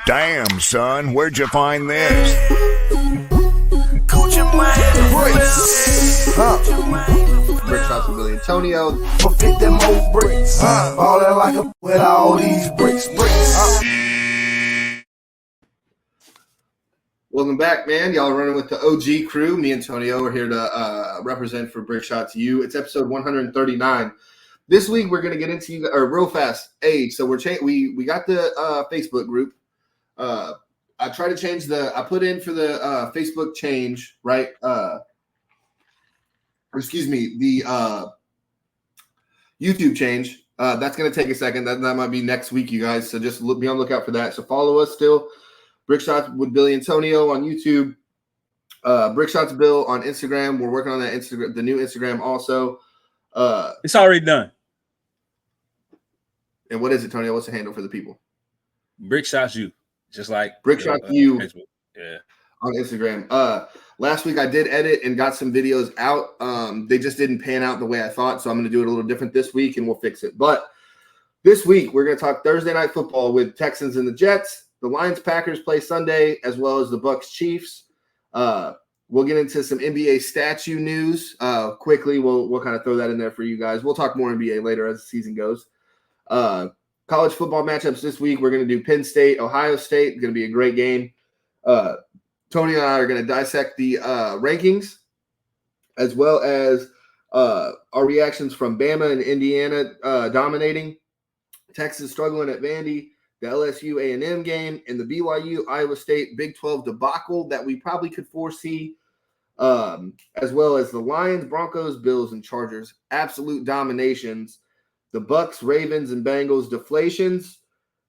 Damn, son, where'd you find this? Brick shots with Billy Antonio. For 50 more bricks. Ballin' like a with all these bricks. Welcome back, man. Y'all running with the OG crew. Me and Antonio are here to represent for Brick Shots U. It's episode 139. This week we're gonna get into real fast. So we got the Facebook group. I try to change I put in for the Facebook change, right? The YouTube change. That's going to take a second. That might be next week, you guys. So just be on the lookout for that. So follow us still. Brick Shots with Billy Antonio on YouTube. Brick Shots Bill on Instagram. We're working on that Instagram, the new Instagram also. It's already done. And what is it, Tony? What's the handle for the people? Brick Shots U. Just like Brick Shots U. Facebook. Yeah. On Instagram. Last week I did edit and got some videos out. They just didn't pan out the way I thought, so I'm going to do it a little different this week, and we'll fix it. But this week we're going to talk Thursday night football with Texans and the Jets. The Lions-Packers play Sunday, as well as the Bucs-Chiefs. We'll get into some NBA statue news quickly. We'll kind of throw that in there for you guys. We'll talk more NBA later as the season goes. College football matchups this week. We're going to do Penn State, Ohio State. It's going to be a great game. Tony and I are going to dissect the rankings, as well as our reactions from Bama and Indiana dominating, Texas struggling at Vandy, the LSU A&M game, and the BYU Iowa State Big 12 debacle that we probably could foresee, as well as the Lions, Broncos, Bills, and Chargers absolute dominations. The Bucks, Ravens, and Bengals deflations.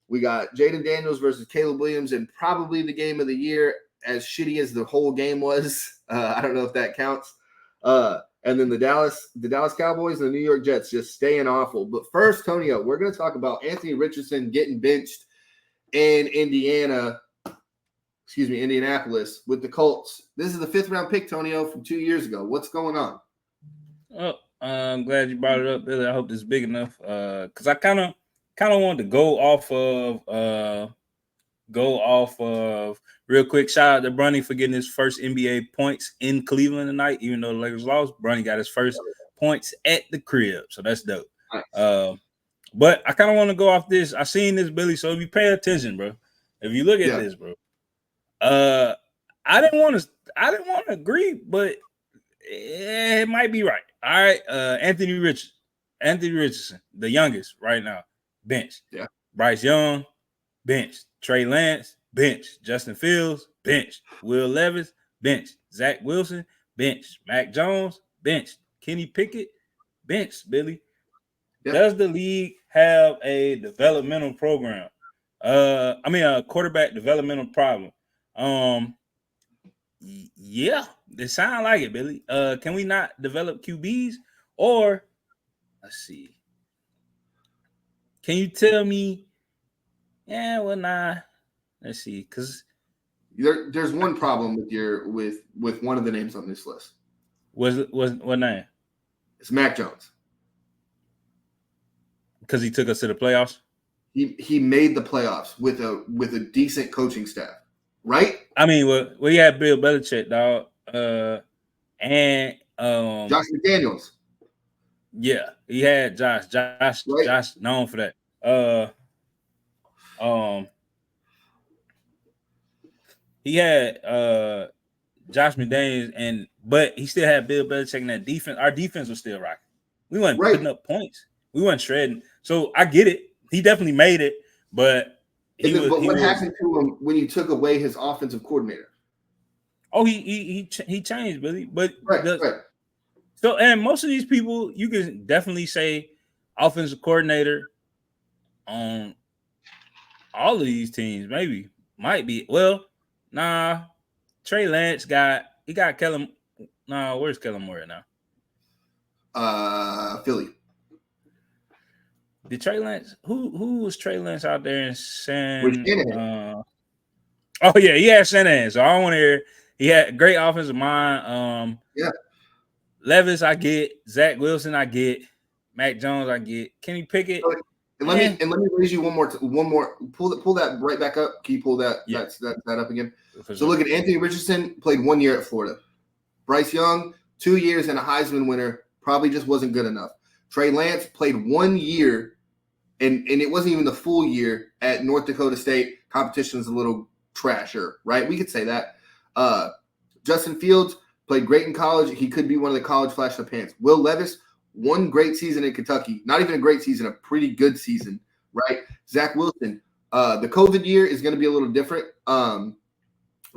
We got Jaden Daniels versus Caleb Williams in probably the game of the year, as shitty as the whole game was. I don't know if that counts. And then the Dallas Cowboys and the New York Jets just staying awful. But first, Tonio, we're going to talk about Anthony Richardson getting benched in Indianapolis with the Colts. This is the 5th round pick, Tonio, from 2 years ago. What's going on? Oh, I'm glad you brought it up, Billy. I hope this is big enough. Because I kind of wanted to go off of real quick. Shout out to Bronny for getting his first NBA points in Cleveland tonight, even though the Lakers lost. Bronny got his first points at the crib, so that's dope. Nice. But I kind of want to go off this. I seen this, Billy. So if you pay attention, bro, if you look at this, bro, I didn't want to agree, but it might be right. All right, Anthony Richardson, the youngest right now, bench. Yeah. Bryce Young, bench. Trey Lance, bench. Justin Fields, bench. Will Levis, bench. Zach Wilson, bench. Mac Jones, bench. Kenny Pickett, bench. Billy, does the league have a developmental program? A quarterback developmental problem. Yeah, they sound like it, Billy. Can we not develop QBs? Or let's see. Can you tell me? Yeah, well, nah. Let's see, because there's one problem with one of the names on this list. Was what name? It's Mac Jones. Because he took us to the playoffs. He made the playoffs with a decent coaching staff, right? I mean, well, he had Bill Belichick, dog, and Josh McDaniels. Yeah, he had Josh. Right. Josh known for that. He had Josh McDaniels, but he still had Bill Belichick in that defense. Our defense was still rocking. We weren't putting up points. We weren't shredding. So I get it. He definitely made it, but what happened to him when you took away his offensive coordinator? Oh, he changed, Billy. But right. So, and most of these people, you can definitely say offensive coordinator on all of these teams. Might be. Well, nah. Trey Lance got Kellen. Nah, where's Kellen Moore now? Philly. Did Trey Lance? Who was Trey Lance out there in San? Oh yeah, he had Shanahan. So I don't want to hear. He had a great offensive mind. Levis, I get. Zach Wilson, I get. Mac Jones, I get. Kenny Pickett. And let me raise you one more. Pull that right back up. Can you pull that that up again? So look at Anthony Richardson, played 1 year at Florida. Bryce Young, 2 years and a Heisman winner, probably just wasn't good enough. Trey Lance played 1 year, and it wasn't even the full year at North Dakota State. Competition is a little trasher, right? We could say that. Justin Fields played great in college. He could be one of the college flash in the pants. Will Levis, one great season in Kentucky. Not even a great season, a pretty good season, right? Zach Wilson, the COVID year is going to be a little different.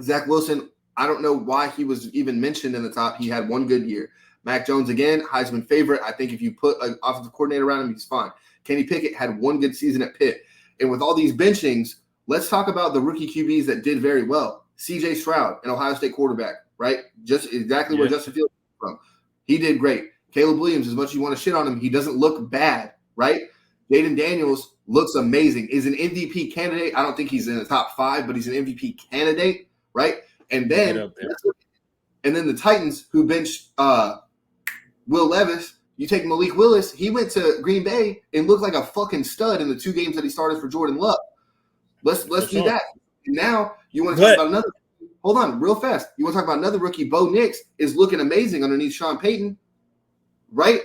Zach Wilson, I don't know why he was even mentioned in the top. He had one good year. Mac Jones, again, Heisman favorite. I think if you put an offensive coordinator around him, he's fine. Kenny Pickett had one good season at Pitt. And with all these benchings, let's talk about the rookie QBs that did very well. C.J. Stroud, an Ohio State quarterback, right? Just exactly where Justin Fields came from. He did great. Caleb Williams, as much as you want to shit on him, he doesn't look bad, right? Jaden Daniels looks amazing. Is an MVP candidate. I don't think he's in the top 5, but he's an MVP candidate, right? And then the Titans, who benched Will Levis, you take Malik Willis. He went to Green Bay and looked like a fucking stud in the 2 games that he started for Jordan Love. Let's do that. Now you want to talk about another. Hold on, real fast. You want to talk about another rookie? Bo Nix is looking amazing underneath Sean Payton, right?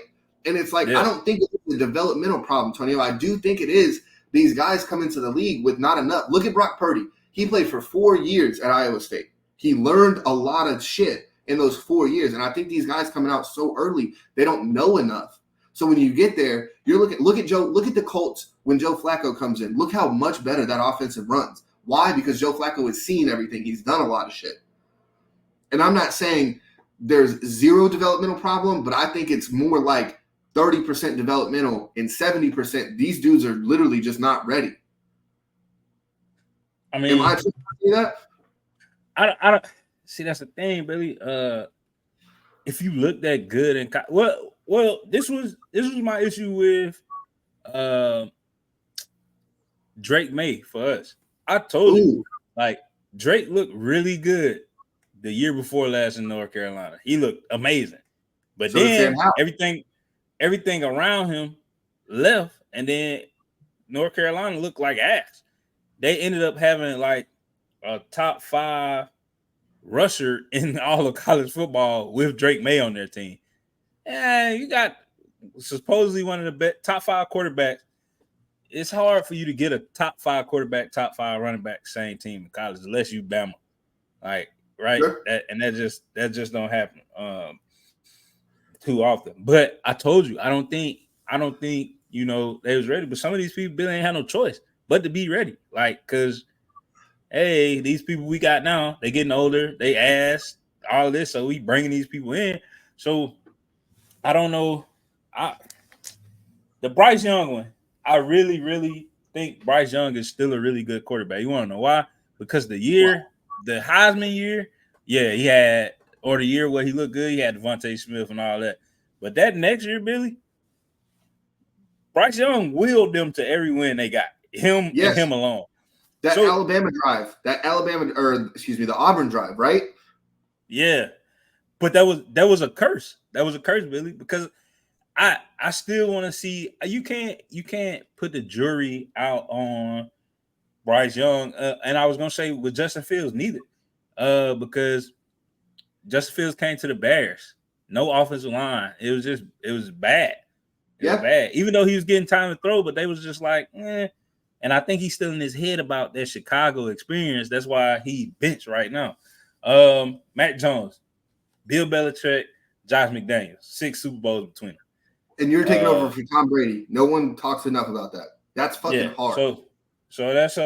And it's like I don't think it's a developmental problem, Tonio. I do think it is. These guys come into the league with not enough. Look at Brock Purdy. He played for 4 years at Iowa State. He learned a lot of shit in those 4 years. And I think these guys coming out so early, they don't know enough. So when you get there, look at the Colts when Joe Flacco comes in. Look how much better that offensive runs. Why? Because Joe Flacco has seen everything. He's done a lot of shit. And I'm not saying there's zero developmental problem, but I think it's more like 30% developmental and 70%. These dudes are literally just not ready. I mean, am I just saying that? I don't see. That's the thing, Billy. If you look that good and well, this was my issue with Drake May for us. I told you, like Drake looked really good the year before last in North Carolina. He looked amazing, but then everything around him left, and then North Carolina looked like ass. They ended up having like a top 5 rusher in all of college football with Drake May on their team. And you got supposedly one of the top 5 quarterbacks. It's hard for you to get a top 5 quarterback, top 5 running back, same team in college, unless you Bama. Like, right? Sure. That just don't happen too often. But I told you, I don't think they was ready. But some of these people ain't had no choice but to be ready. Like, because hey, these people we got now, they getting older, they ass, all of this, so we bringing these people in. So I don't know. The Bryce Young one, I really, really think Bryce Young is still a really good quarterback. You want to know why? Because the Heisman year, he had, or the year where he looked good, he had Devontae Smith and all that. But that next year, Billy, Bryce Young willed them to every win they got. Him and him alone. The Auburn drive, right? Yeah. But that was a curse. That was a curse, Billy, because I still want to see. You can't put the jury out on Bryce Young, and I was gonna say with Justin Fields neither, because Justin Fields came to the Bears, no offensive line. It was bad. It was bad. Even though he was getting time to throw, but they was just like, eh. And I think he's still in his head about that Chicago experience. That's why he benched right now. Mac Jones, Bill Belichick, Josh McDaniels, 6 Super Bowls between them. And you're taking over for Tom Brady. No one talks enough about that. That's fucking hard. So that's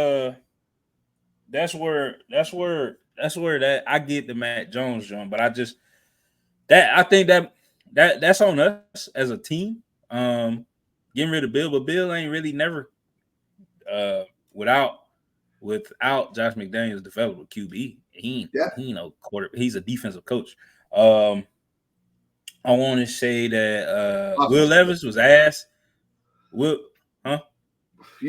where that I get the Mac Jones joint, but I think that's on us as a team. Getting rid of Bill, but Bill ain't really never without Josh McDaniels developed a QB. He he's a defensive coach. I want to say that Will Levis was ass. You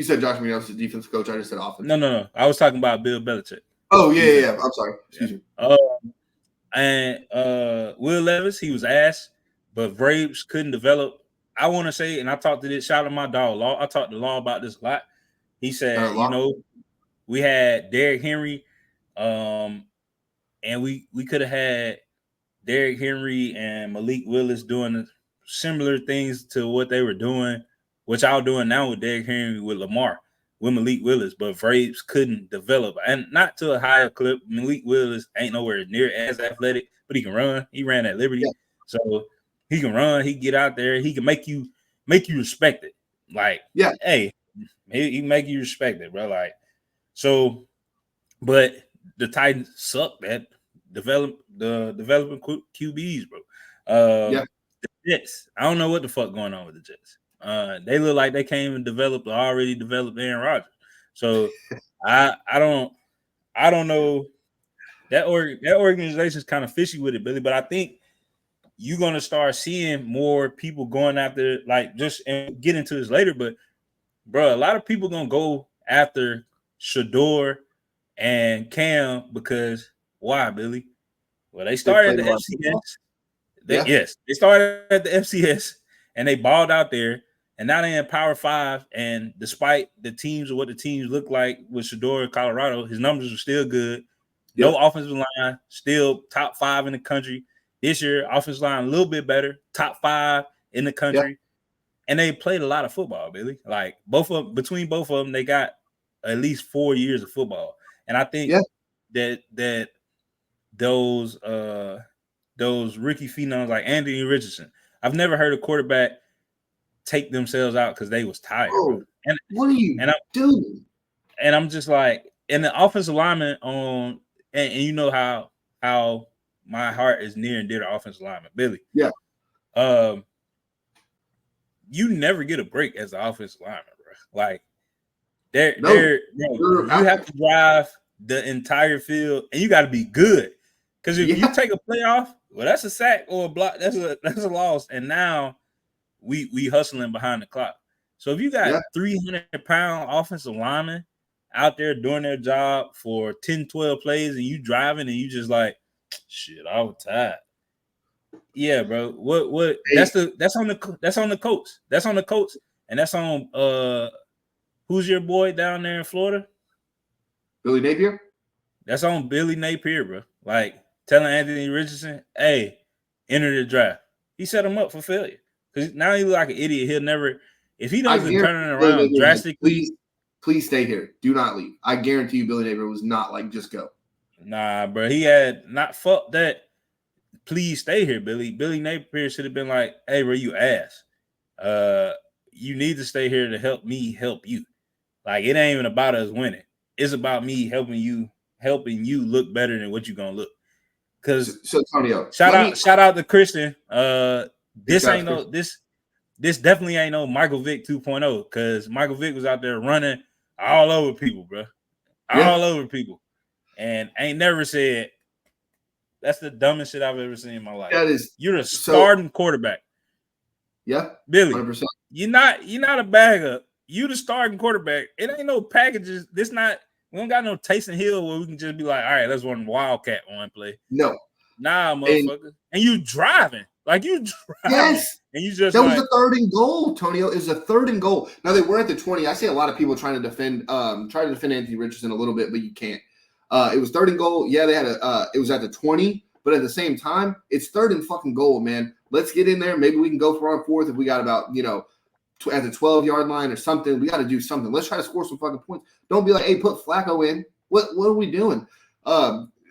said Josh McDaniels is a defensive coach. I just said offense. No. I was talking about Bill Belichick. Oh, yeah. I'm sorry. Excuse me. And Will Levis, he was ass, but Braves couldn't develop I want to say, and I talked to this, shout out to my dog, Law. I talked to Law about this a lot. He said, we had Derrick Henry, and we could have had Derrick Henry and Malik Willis doing similar things to what they were doing, which y'all doing now with Derrick Henry with Lamar, with Malik Willis, but Vrabes couldn't develop, and not to a higher clip. Malik Willis ain't nowhere near as athletic, but he can run. He ran at Liberty, so he can run. He can get out there. He can make you respect it. Like, hey, he make you respect it, bro. Like, so, but the Titans suck at developing QBs, bro. The Jets, I don't know what the fuck going on with the Jets. They look like they can't even develop already developed Aaron Rodgers. So I don't know. That organization is kind of fishy with it, Billy. But I think you're gonna start seeing more people going after, like, just and get into this later. But bro, a lot of people gonna go after Shador and Cam because why, Billy? Well, they started at the FCS. Yes, they started at the FCS and they balled out there, and now they're in Power 5. And despite the teams or what the teams look like with Shador in Colorado, his numbers are still good. No offensive line, still top 5 in the country. This year, offensive line a little bit better, top 5 in the country. And they played a lot of football, Billy. Like between both of them, they got at least 4 years of football. And I think that those rookie phenoms like Anthony Richardson, I've never heard a quarterback take themselves out because they was tired. Bro, and what are you doing? And I'm just like, and the offensive lineman on, and you know how my heart is near and dear to offensive lineman, Billy. Yeah. You never get a break as an offensive lineman, bro. Like, you have to drive the entire field, and you got to be good. Because if you take a playoff, well, that's a sack or a block. That's a loss. And now we hustling behind the clock. So if you got 300-pound offensive linemen out there doing their job for 10, 12 plays, and you driving, and you just like, shit, I was tired. Yeah, bro. What? Hey. That's on the coach. That's on the coach, and that's on who's your boy down there in Florida? Billy Napier. That's on Billy Napier, bro. Like telling Anthony Richardson, "Hey, enter the draft." He set him up for failure because now he look like an idiot. He'll never, if he doesn't turn it around drastically. Please stay here. Do not leave. I guarantee you, Billy Napier was not like just go. Nah, bro. He had not fuck that. Please stay here, Billy. Billy Napier should have been like, "Hey, bro, you ass. You need to stay here to help me help you. Like, it ain't even about us winning. It's about me helping you look better than what you're gonna look." Because so Antonio, shout out to Christian. This definitely ain't no Michael Vick 2.0 because Michael Vick was out there running all over people, bro. All over people. And ain't never said, that's the dumbest shit I've ever seen in my life. You're a starting quarterback. Yeah. Billy, 100%. You're not a backup. You the starting quarterback. It ain't no packages. We don't got no Taysom Hill where we can just be like, all right, let's run Wildcat one play. No. Nah, motherfucker. And you driving. Like you driving. Yes. And you just that was a 3rd and goal, Tonio. It was a 3rd and goal. Now they were at the 20. I see a lot of people trying to defend Anthony Richardson a little bit, but you can't. It was 3rd and goal. Yeah, they had it was at the 20, but at the same time, it's 3rd and fucking goal, man. Let's get in there. Maybe we can go for our 4th if we got about, at the 12-yard line or something. We got to do something. Let's try to score some fucking points. Don't be like, hey, put Flacco in. What are we doing?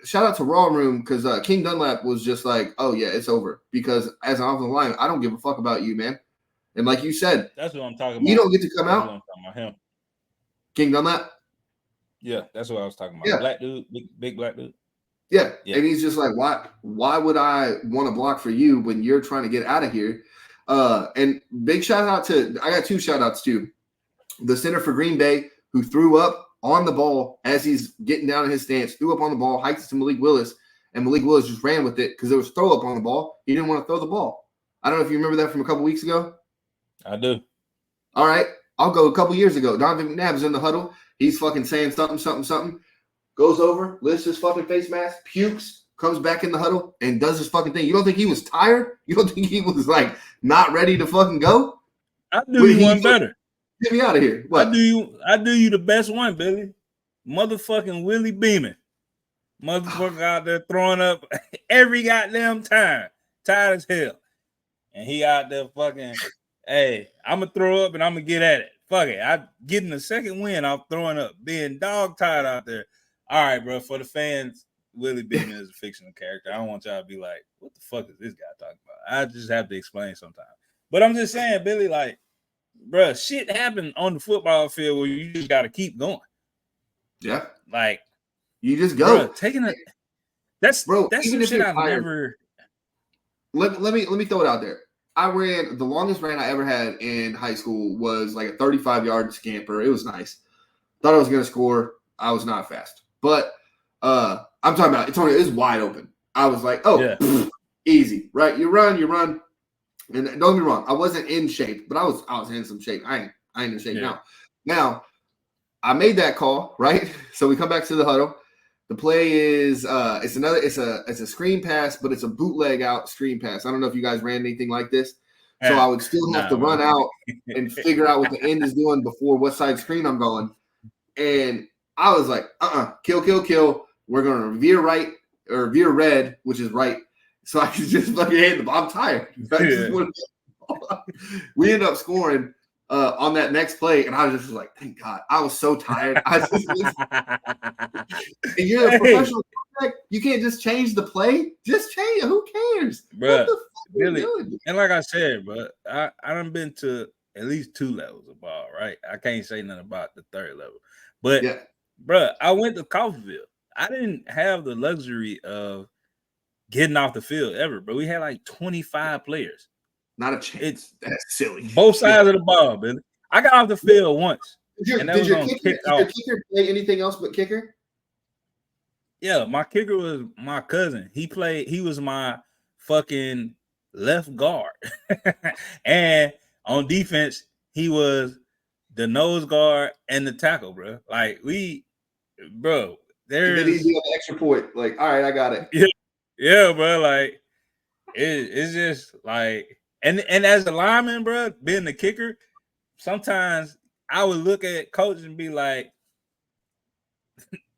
Shout out to Raw Room because King Dunlap was just like, oh, yeah, it's over. Because as an offensive line, I don't give a fuck about you, man. And like you said, that's what I'm talking about. You don't get to come out. I'm talking about him. King Dunlap? Yeah, that's what I was talking about. Yeah. Black dude, big black dude. Yeah. And he's just like, why would I want to block for you when you're trying to get out of here? And big shout out I got 2 shout outs too. The center for Green Bay who threw up on the ball as he's getting down in his stance, threw up on the ball, hiked it to Malik Willis, and Malik Willis just ran with it because there was throw up on the ball. He didn't want to throw the ball. I don't know if you remember that from a couple weeks ago. I do. All right. I'll go a couple years ago. Donovan McNabb's in the huddle. He's fucking saying something. Goes over, lifts his fucking face mask, pukes, comes back in the huddle and does his fucking thing. You don't think he was tired? You don't think he was like not ready to fucking go? I do you one better. Get me out of here. What? I do you the best one, Billy. Motherfucking Willie Beeman. Motherfucker out there throwing up every goddamn time. Tired as hell. And he out there fucking, hey, I'm going to throw up and I'm going to get at it. Fuck it. I'm getting the second win off throwing up. Being dog tired out there. All right, bro. For the fans, Willie Beeman is a fictional character. I don't want y'all to be like, what the fuck is this guy talking about? I just have to explain sometimes. But I'm just saying, Billy, like, bro, shit happened on the football field where you just got to keep going. Yeah. Like, you just go. Bro, taking it. That's some shit I've never. Let me throw it out there. I ran the longest run I ever had in high school was like a 35-yard scamper. It was nice. Thought I was gonna score. I was not fast, but I'm talking about it's wide open. I was like, oh, yeah. Easy, right? You run, and don't get me wrong, I wasn't in shape, but I was in some shape. I ain't in shape now. Now, I made that call, right? So we come back to the huddle. The play is it's a screen pass, but it's a bootleg out screen pass. I don't know if you guys ran anything like this. So I would still have to run out and figure out what the end is doing before what side screen I'm going. And I was like, kill. We're gonna veer right or veer red, which is right. So I could just fucking hit the ball. I'm tired. We end up scoring on that next play, and I was just like, thank God. I was so tired. And you're a professional quarterback. You can't just change the play. Just change it. Who cares? Bro, really. And like I said, bro, I done been to at least 2 levels of ball, right? I can't say nothing about the 3rd level. But, bro, I went to Coffeyville. I didn't have the luxury of getting off the field ever, but we had like 25 players. Not a chance. That's silly. Both sides of the ball, Billy. I got off the field once. Did your kicker play anything else but kicker? Yeah, my kicker was my cousin. He was my fucking left guard. And on defense, he was the nose guard and the tackle, bro. Like there's the extra point. Like, all right, I got it. Yeah, bro. Like it's just like and as a lineman, bro, being the kicker, sometimes I would look at coach and be like,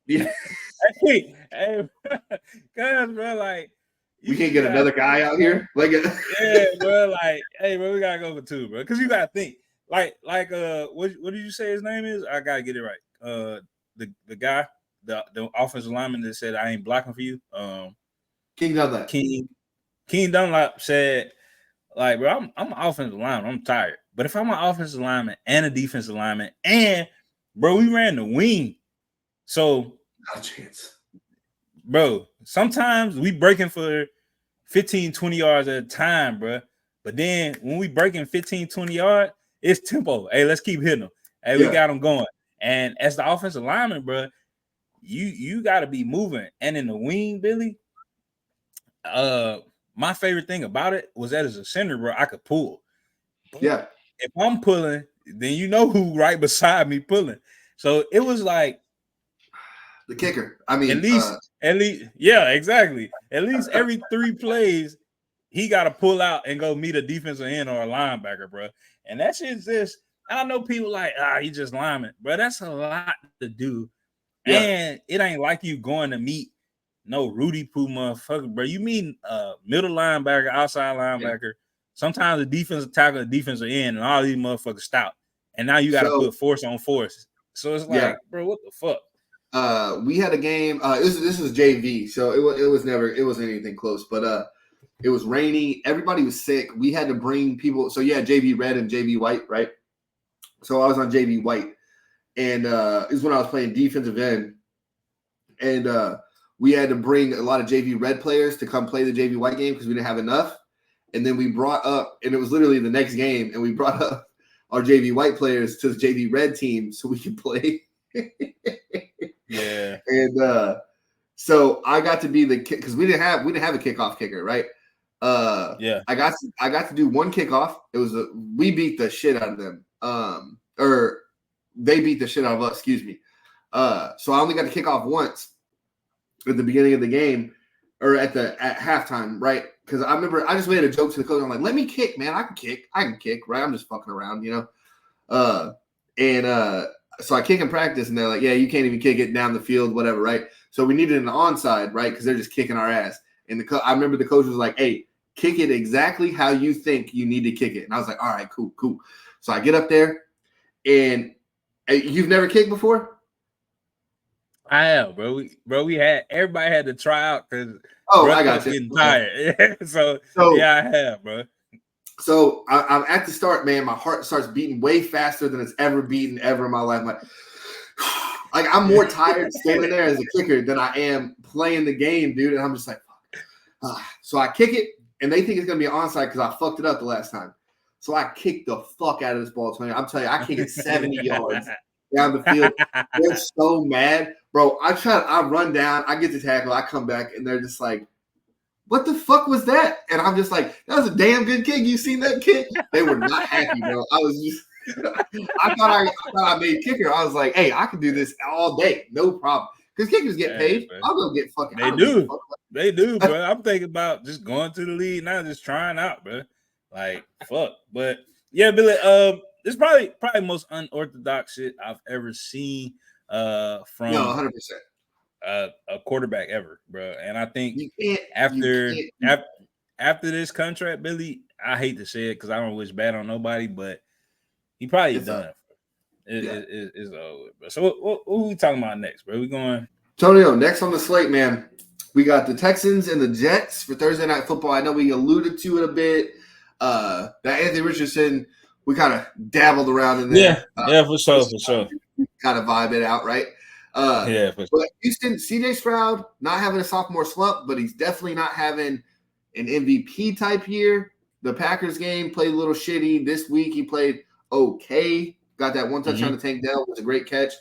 yeah, hey, cuz, bro, like we can't get another guy out here. Like, yeah, bro, like, hey, bro, we gotta go for 2, bro, because you gotta think, like, what did you say his name is? I gotta get it right. The guy, the offensive lineman that said I ain't blocking for you. King Dunlap. King Dunlap said, like, bro, I'm an offensive lineman. I'm tired. But if I'm an offensive lineman and a defensive lineman, and, bro, we ran the wing. So, not a chance. Bro, sometimes we breaking for 15, 20 yards at a time, bro. But then when we breaking 15, 20 yards, it's tempo. Hey, let's keep hitting them. Hey, we got them going. And as the offensive lineman, bro, you got to be moving. And in the wing, Billy, my favorite thing about it was that as a center, bro, I could pull. But if I'm pulling, then you know who right beside me pulling. So it was like the kicker. I mean, at least, yeah, exactly. At least every 3 plays, he got to pull out and go meet a defensive end or a linebacker, bro. And that shit's just, I know people like, he just lineman, bro. That's a lot to do. Yeah. And it ain't like you going to meet no Rudy Poo motherfucker, bro. You mean middle linebacker, outside linebacker. Yeah. Sometimes the defensive tackle, the defensive end, and all these motherfuckers stout. And now you got to put force on force. So it's like, bro, what the fuck? We had a game. This is JV, so it wasn't anything close, but it was rainy. Everybody was sick. We had to bring people. So JV Red and JV White, right? So I was on JV White, and it was when I was playing defensive end, and we had to bring a lot of JV Red players to come play the JV White game because we didn't have enough. And then we brought up, and it was literally the next game, and we brought up our JV White players to the JV Red team so we could play. Yeah. And so I got to be the kick because we didn't have a kickoff kicker, right? I got to do one kickoff. It was we beat the shit out of them. Or they beat the shit out of us, excuse me. So I only got to kick off once at the beginning of the game. or at halftime, right? Because I remember I just made a joke to the coach. I'm like, let me kick, man. I can kick, right? I'm just fucking around, So I kick in practice, and they're like, yeah, you can't even kick it down the field, whatever, right? So we needed an onside, right? Because they're just kicking our ass. And I remember the coach was like, hey, kick it exactly how you think you need to kick it. And I was like, all right, cool. So I get up there, and you've never kicked before? I have, bro. Everybody had to try out because I got you. Getting tired. so yeah, I have, bro. So I'm at the start, man. My heart starts beating way faster than it's ever beaten ever in my life. Like I'm more tired standing there as a kicker than I am playing the game, dude. And I'm just like, so I kick it, and they think it's gonna be an onside because I fucked it up the last time. So I kicked the fuck out of this ball, Tony. I'm telling you, I kick it 70 yards down the field. They're so mad, bro. I run down, I get the tackle, I come back, and they're just like, what the fuck was that? And I'm just like, that was a damn good kick. You seen that kick? They were not happy, bro. I was just, I thought I made kicker. I was like, hey, I can do this all day, no problem. Because kickers get paid. Man. I'll go get fucking. They do, bro. I'm thinking about just going to the league now, just trying out, bro. Like, fuck. But yeah, Billy. It's probably the most unorthodox shit I've ever seen. From 100%. A quarterback ever, bro. And I think after this contract, Billy, I hate to say it because I don't wish bad on nobody, but he probably done. It's over. Bro. So what are we talking about next, bro? We going Tonio, next on the slate, man. We got the Texans and the Jets for Thursday Night Football. I know we alluded to it a bit. That Anthony Richardson, we kind of dabbled around in there. Yeah, for sure. Kind of vibe it out, right? But Houston, CJ Stroud not having a sophomore slump, but he's definitely not having an MVP type year. The Packers game played a little shitty. This week he played okay. Got that one touchdown to Tank Dell, was a great catch.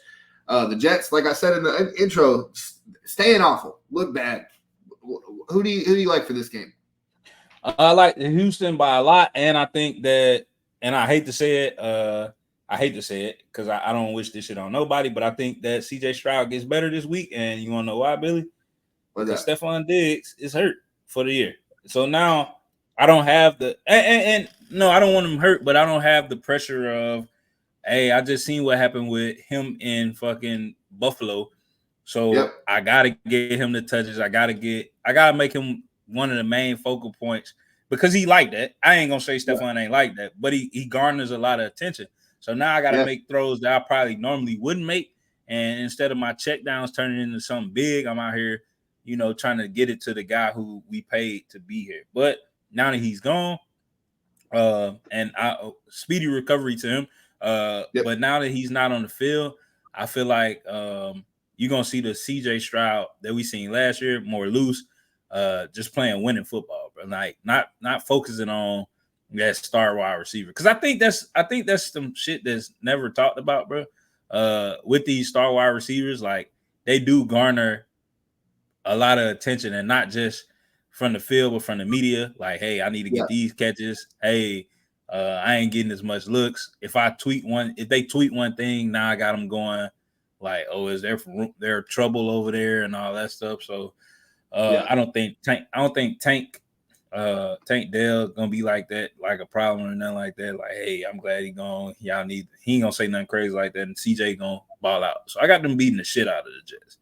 The Jets, like I said in the intro, staying awful, look bad. Who do you like for this game? I like Houston by a lot, and I think that, and I hate to say it, because I don't wish this shit on nobody, but I think that CJ Stroud gets better this week, and you want to know why, Billy? Because Stephon Diggs is hurt for the year. So now I don't have and no, I don't want him hurt, but I don't have the pressure of, hey, I just seen what happened with him in fucking Buffalo. So I gotta get him the touches. I gotta make him one of the main focal points because he like that. I ain't gonna say Stephon ain't like that, but he garners a lot of attention. So now I gotta make throws that I probably normally wouldn't make. And instead of my check downs turning into something big, I'm out here, trying to get it to the guy who we paid to be here. But now that he's gone, and speedy recovery to him. But now that he's not on the field, I feel like you're gonna see the CJ Stroud that we seen last year, more loose, just playing winning football, bro. Like not focusing on that star wide receiver. Because I think that's some shit that's never talked about, bro. With these star wide receivers, like they do garner a lot of attention, and not just from the field, but from the media. Like, hey, I need to get these catches. Hey, I ain't getting as much looks. If they tweet one thing, now I got them going like, oh, is there trouble over there and all that stuff. So I don't think Tank Dell gonna be like that, like a problem or nothing like that. Like, hey, I'm glad he gone. He ain't gonna say nothing crazy like that, and CJ gonna ball out. So I got them beating the shit out of the Jets.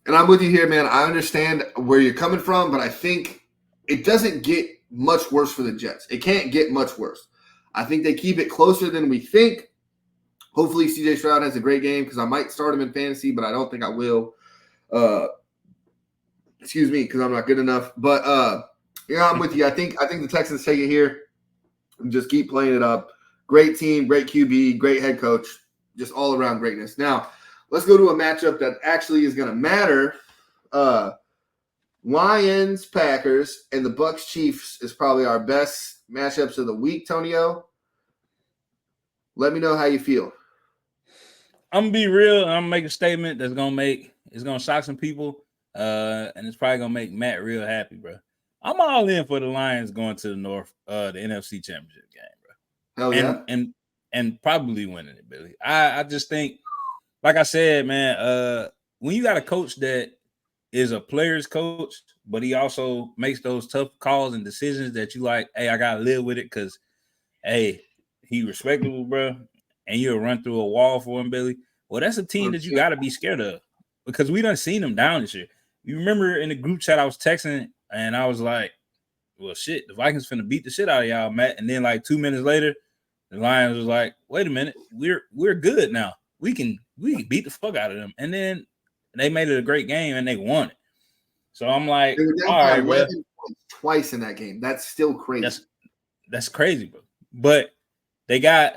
And I'm with you here, man. I understand where you're coming from, but I think it doesn't get much worse for the Jets. It can't get much worse. I think they keep it closer than we think. Hopefully CJ Stroud has a great game because I might start him in fantasy, but I don't think I will. Excuse me, because I'm not good enough. But I'm with you. I think the Texans take it here and just keep playing it up. Great team, great QB, great head coach, just all around greatness. Now, let's go to a matchup that actually is going to matter. Lions, Packers, and the Bucs Chiefs is probably our best matchups of the week, Tonio. Let me know how you feel. I'm gonna be real. I'm gonna make a statement it's gonna shock some people, and it's probably gonna make Matt real happy, bro. I'm all in for the Lions going to the NFC Championship game, bro. Hell yeah. And probably winning it, Billy. I just think, like I said, man, when you got a coach that is a player's coach, but he also makes those tough calls and decisions that you like, hey, I gotta live with it because, hey, he respectable, bro, and you'll run through a wall for him, Billy. Well, that's a team that you got to be scared of because we done seen them down this year. You remember in the group chat I was texting and I was like, well, shit, the Vikings finna beat the shit out of y'all, Matt. And then like 2 minutes later, the Lions was like, wait a minute, we're good now. We can beat the fuck out of them. And then they made it a great game and they won it. So I'm like, all right, bro. Twice in that game. That's still crazy. That's crazy, bro. But they got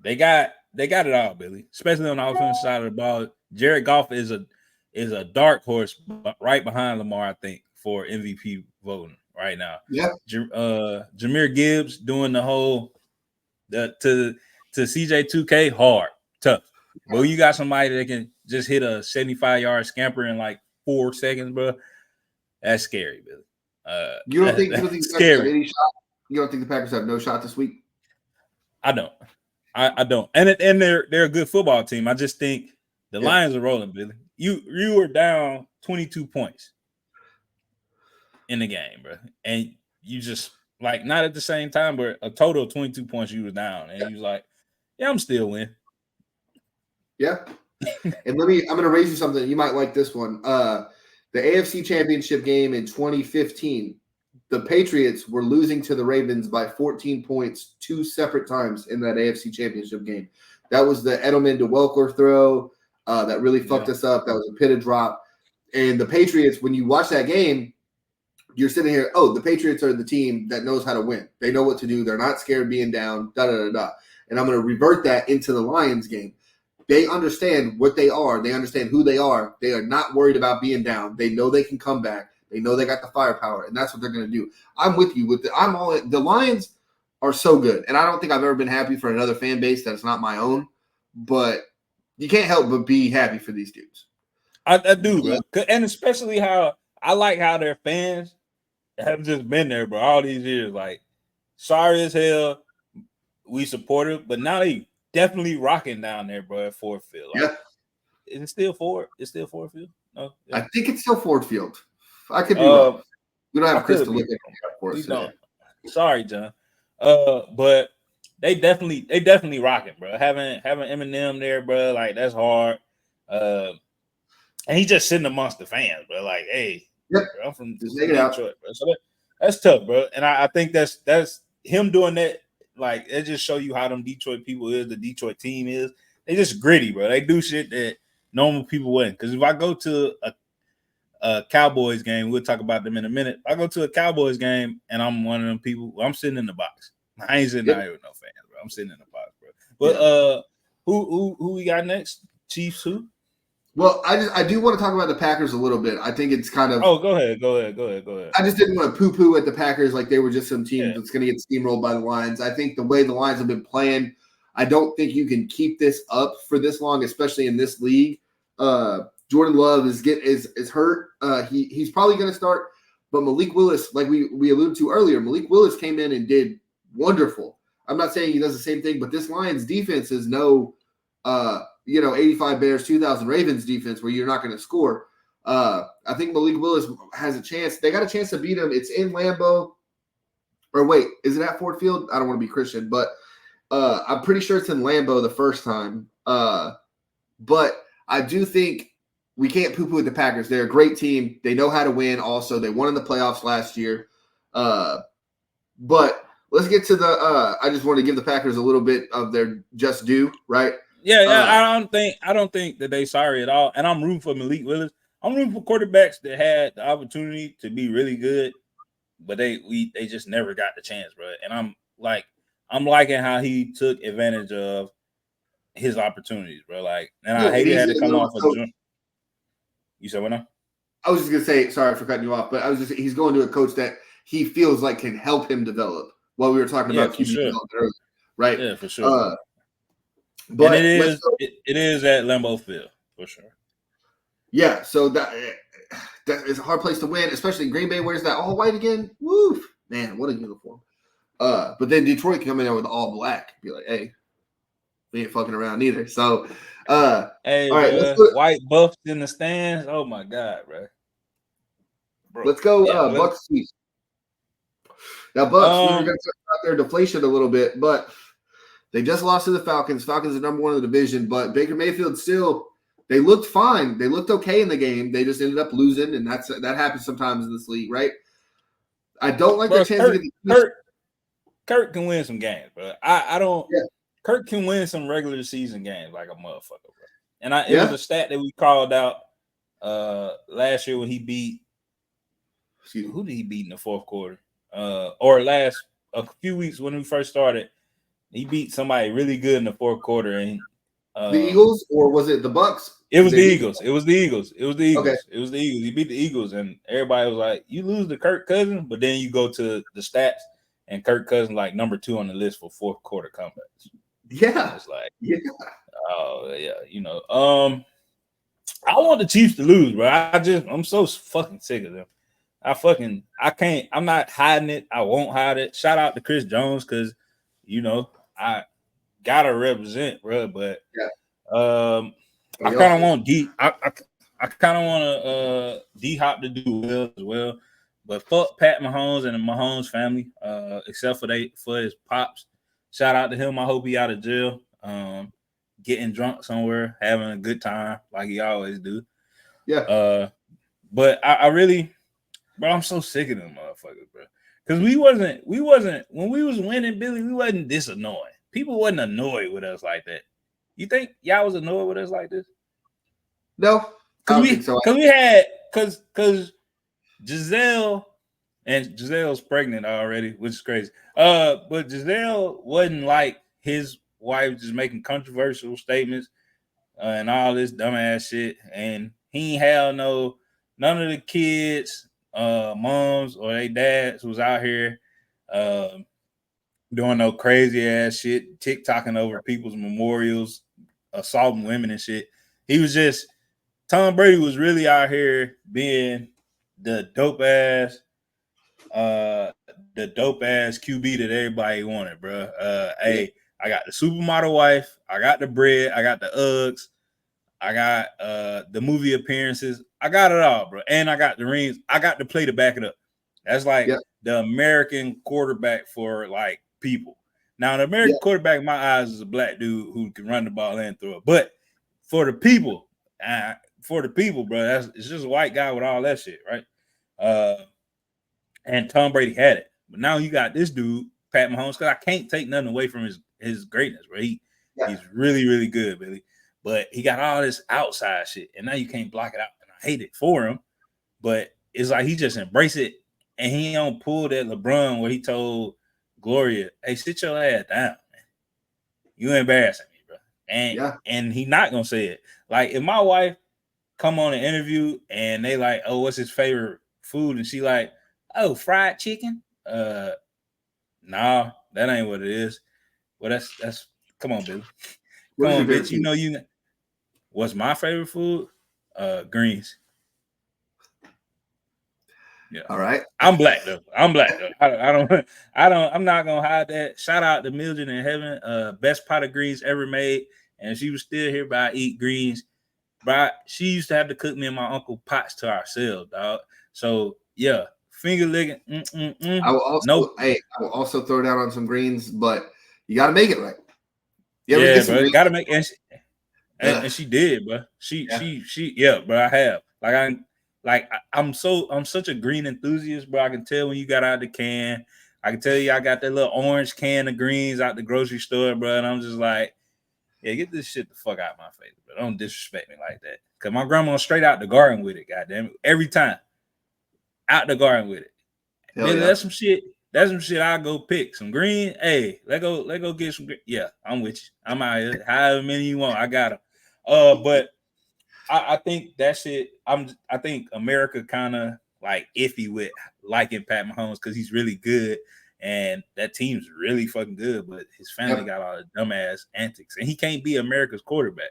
it all, Billy. Especially on the offensive side of the ball. Jared Goff is a dark horse right behind Lamar, I think, for MVP voting right now. Yeah. Jahmyr Gibbs doing the whole to CJ2K hard, tough. But you got somebody that can just hit a 75-yard scamper in like 4 seconds, bro. That's scary, Billy. You don't think scary. Have any shot? You don't think the Packers have no shot this week? I don't. I don't. And they're a good football team. I just think the Lions are rolling, Billy. You were down 22 points in the game, bro. And you just like not at the same time, but a total of 22 points you was down. And you was like, yeah, I'm still winning. Yeah. And I'm gonna raise you something. You might like this one. The AFC Championship game in 2015, the Patriots were losing to the Ravens by 14 points 2 separate times in that AFC Championship game. That was the Edelman to Welker throw that really fucked us up. That was a pitted drop. And the Patriots, when you watch that game, you're sitting here, the Patriots are the team that knows how to win. They know what to do. They're not scared of being down, da-da-da-da. And I'm going to revert that into the Lions game. They understand what they are. They understand who they are. They are not worried about being down. They know they can come back. They know they got the firepower, and that's what they're going to do. I'm with you. The Lions are so good, and I don't think I've ever been happy for another fan base that's not my own. But you can't help but be happy for these dudes. I do, bro. And especially how I like how their fans have just been there, bro, all these years. Like, sorry as hell, we support it, but now they definitely rocking down there, bro, at Ford Field. Like, is it still Ford? It's still Ford Field? No, I think it's still Ford Field. I could be wrong. We don't have Chris to look at it, of course. Sorry, John. But they definitely rocking, bro. Having Eminem there, bro, like that's hard. And he just sitting amongst the fans, bro. Like, hey, bro, I'm from Detroit, bro. So that's tough, bro. And I think that's him doing that. Like, it just show you how them Detroit people is, the Detroit team is. They just gritty, bro. They do shit that normal people wouldn't. Because if I go to a Cowboys game, we'll talk about them in a minute. If I go to a Cowboys game and I'm one of them people, I'm sitting in the box. I ain't sitting out here with no fans, bro. I'm sitting in the box, bro. But who we got next? Chiefs who? Well, I do want to talk about the Packers a little bit. I think it's kind of. Oh, go ahead. I just didn't want to poo-poo at the Packers like they were just some team that's going to get steamrolled by the Lions. I think the way the Lions have been playing, I don't think you can keep this up for this long, especially in this league. Jordan Love is hurt. He's probably going to start, but Malik Willis, like we alluded to earlier, Malik Willis came in and did wonderful. I'm not saying he does the same thing, but this Lions defense is no 85 Bears, 2,000 Ravens defense where you're not going to score. I think Malik Willis has a chance. They got a chance to beat him. It's in Lambeau. Or wait, is it at Ford Field? I don't want to be Christian, but I'm pretty sure it's in Lambeau the first time. But I do think we can't poo-poo at the Packers. They're a great team. They know how to win also. They won in the playoffs last year. But let's get to I just want to give the Packers a little bit of their just due, right? Yeah. I don't think that they sorry at all. And I'm rooting for Malik Willis. I'm rooting for quarterbacks that had the opportunity to be really good, but they just never got the chance, bro. And I'm liking how he took advantage of his opportunities, bro. Like, and I hate he had to come off a jump. You said what now? I was just gonna say, sorry for cutting you off, but he's going to a coach that he feels like can help him develop. While we were talking about QB development earlier, right? Yeah, for sure. But it is at Lambeau Field for sure. Yeah, so that is a hard place to win, especially Green Bay wears that all white again. Woo, man, what a uniform! But then Detroit can come in there with all black, be like, hey, we ain't fucking around either. So, hey, all right, white buffs in the stands. Oh my god, bro. Bro. Let's go Bucks Chiefs. Now, Bucks, we were going to talk about their deflation a little bit, but they just lost to the Falcons. Falcons are number one in the division, but Baker Mayfield still – they looked fine. They looked okay in the game. They just ended up losing, and that happens sometimes in this league, right? I don't like the chance of getting Kirk can win some games, bro. I don't – Kirk can win some regular season games like a motherfucker, bro. And it was a stat that we called out last year when he beat – who did he beat in the fourth quarter? Or a few weeks when we first started, he beat somebody really good in the fourth quarter. And the Eagles, or was it the Bucks? It was the Eagles. It was the Eagles. Okay. It was the Eagles. He beat the Eagles, and everybody was like, "You lose to Kirk Cousins," but then you go to the stats, and Kirk Cousins like number 2 on the list for fourth quarter comebacks. Yeah, it's like, oh yeah, I want the Chiefs to lose, bro. I'm so fucking sick of them. I can't. I'm not hiding it. I won't hide it. Shout out to Chris Jones because, I gotta represent, bro. But I kind of want D. I kind of want D-Hop to do well as well. But fuck Pat Mahomes and the Mahomes family, except for his pops. Shout out to him. I hope he out of jail, getting drunk somewhere, having a good time like he always do. Yeah. But I really, bro, I'm so sick of them motherfuckers, bro. Because we wasn't when we was winning, Billy. We wasn't this annoying. People wasn't annoyed with us like that. You think y'all was annoyed with us like this? No, because Giselle, and Giselle's pregnant already, which is crazy. But Giselle wasn't like his wife just making controversial statements and all this dumbass shit. And he ain't had none of the kids, moms or their dads was out here doing no crazy ass shit, TikToking over people's memorials, assaulting women and shit. He was just Tom Brady was really out here being the dope ass QB that everybody wanted, bro. Hey, I got the supermodel wife, I got the bread, I got the Uggs, I got the movie appearances, I got it all, bro. And I got the rings, I got to play to back it up. That's like the American quarterback for like people. Now, the American quarterback in my eyes is a black dude who can run the ball and throw it. But for the people, bro, it's just a white guy with all that shit, right? And Tom Brady had it. But now you got this dude, Pat Mahomes, because I can't take nothing away from his greatness, bro. He's really, really good, Billy. But he got all this outside shit, and now you can't block it out. And I hate it for him. But it's like he just embraced it, and he don't pull that LeBron where he told Gloria, "Hey, sit your ass down, man. You embarrassing me, bro." And he not gonna say it. Like if my wife come on an interview and they like, "Oh, what's his favorite food?" and she like, "Oh, fried chicken." Nah, that ain't what it is. Well, that's come on, Billy. Come on, bitch. You know what's my favorite food? Greens. Yeah. All right. I'm black though. I'm not gonna hide that. Shout out to Mildred in heaven. Best pot of greens ever made. And she was still here, but I eat greens. But she used to have to cook me and my uncle pots to ourselves, dog. So yeah, finger licking. I will also throw down on some greens, but you gotta make it right. Bro, gotta make and she did, bro. She bro. I have. I'm such a green enthusiast, bro. I can tell when you got out the can. I can tell you I got that little orange can of greens out the grocery store, bro. And I'm just like, yeah, get this shit the fuck out of my face, bro. Don't disrespect me like that. Cause my grandma straight out the garden with it, goddamn it. Every time. Out the garden with it. That's some shit. That's some shit I'll go pick. Some green. Hey, let go get some green. Yeah, I'm with you. I'm out here. However many you want, I got them. But I think that shit. I think America kind of like iffy with liking Pat Mahomes because he's really good and that team's really fucking good. But his family got all the dumbass antics, and he can't be America's quarterback.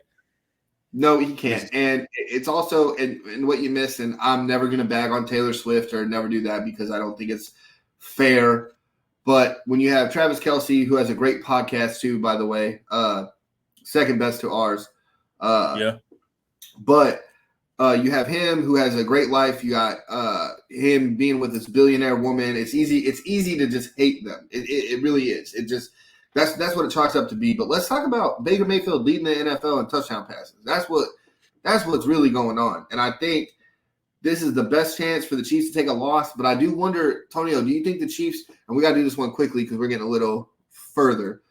No, he can't. And it's also and what you miss. And I'm never gonna bag on Taylor Swift or never do that because I don't think it's fair. But when you have Travis Kelce, who has a great podcast too, by the way, second best to ours. But You have him who has a great life. You got him being with this billionaire woman. It's easy to just hate them. It really is. It just that's what it chalks up to be. But let's talk about Baker Mayfield leading the NFL in touchdown passes. That's what's really going on. And I think this is the best chance for the Chiefs to take a loss. But I do wonder, Tonio, do you think the Chiefs, and we got to do this one quickly because we're getting a little further.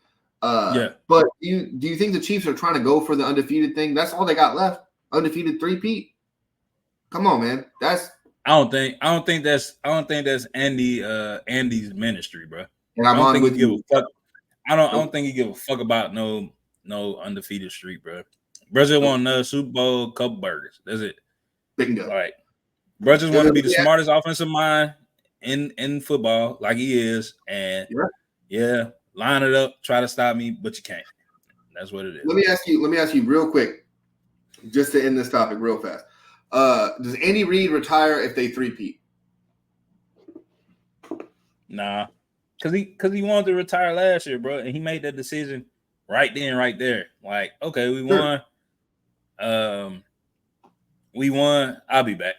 Yeah. But do you think the Chiefs are trying to go for the undefeated thing? That's all they got left. Undefeated three-peat. Come on, man. I don't think that's Andy's ministry, bro. And I'm on with you. I don't think he give a fuck about no undefeated streak, bro. Bro won another Super Bowl, couple burgers. That's it. Bingo. All right. Bro just want to be the smartest offensive mind in football, like he is, and line it up, try to stop me, but you can't. That's what it is. Let me ask you real quick, just to end this topic real fast. Does Andy Reid retire if they three-peat? Nah, cause he wanted to retire last year, bro, and he made that decision right then, right there. Like, okay, we won. I'll be back.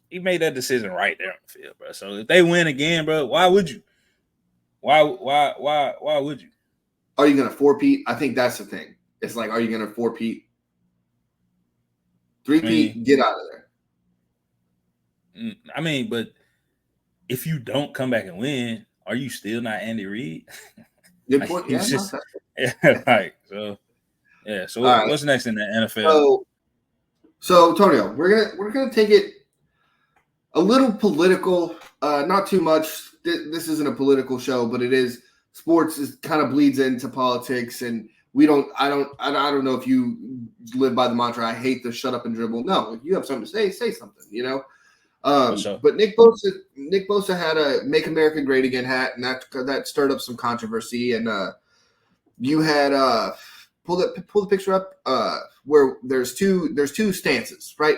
He made that decision right there on the field, bro. So if they win again, bro, why would you? Why would you? Are you gonna four-peat? I think that's the thing. It's like, are you gonna four-peat? Three-peat, get out of there. I mean, but if you don't come back and win, are you still not Andy Reid? Good point. So right. What's next in the NFL? So Tonio, we're gonna take it a little political, not too much. This isn't a political show, but it is. Sports kind of bleeds into politics, and I don't know if you live by the mantra, I hate the shut up and dribble. No, if you have something to say something, you know. But Nick Bosa had a "Make America Great Again" hat, and that stirred up some controversy. And you had pull the picture up where there's two stances, right?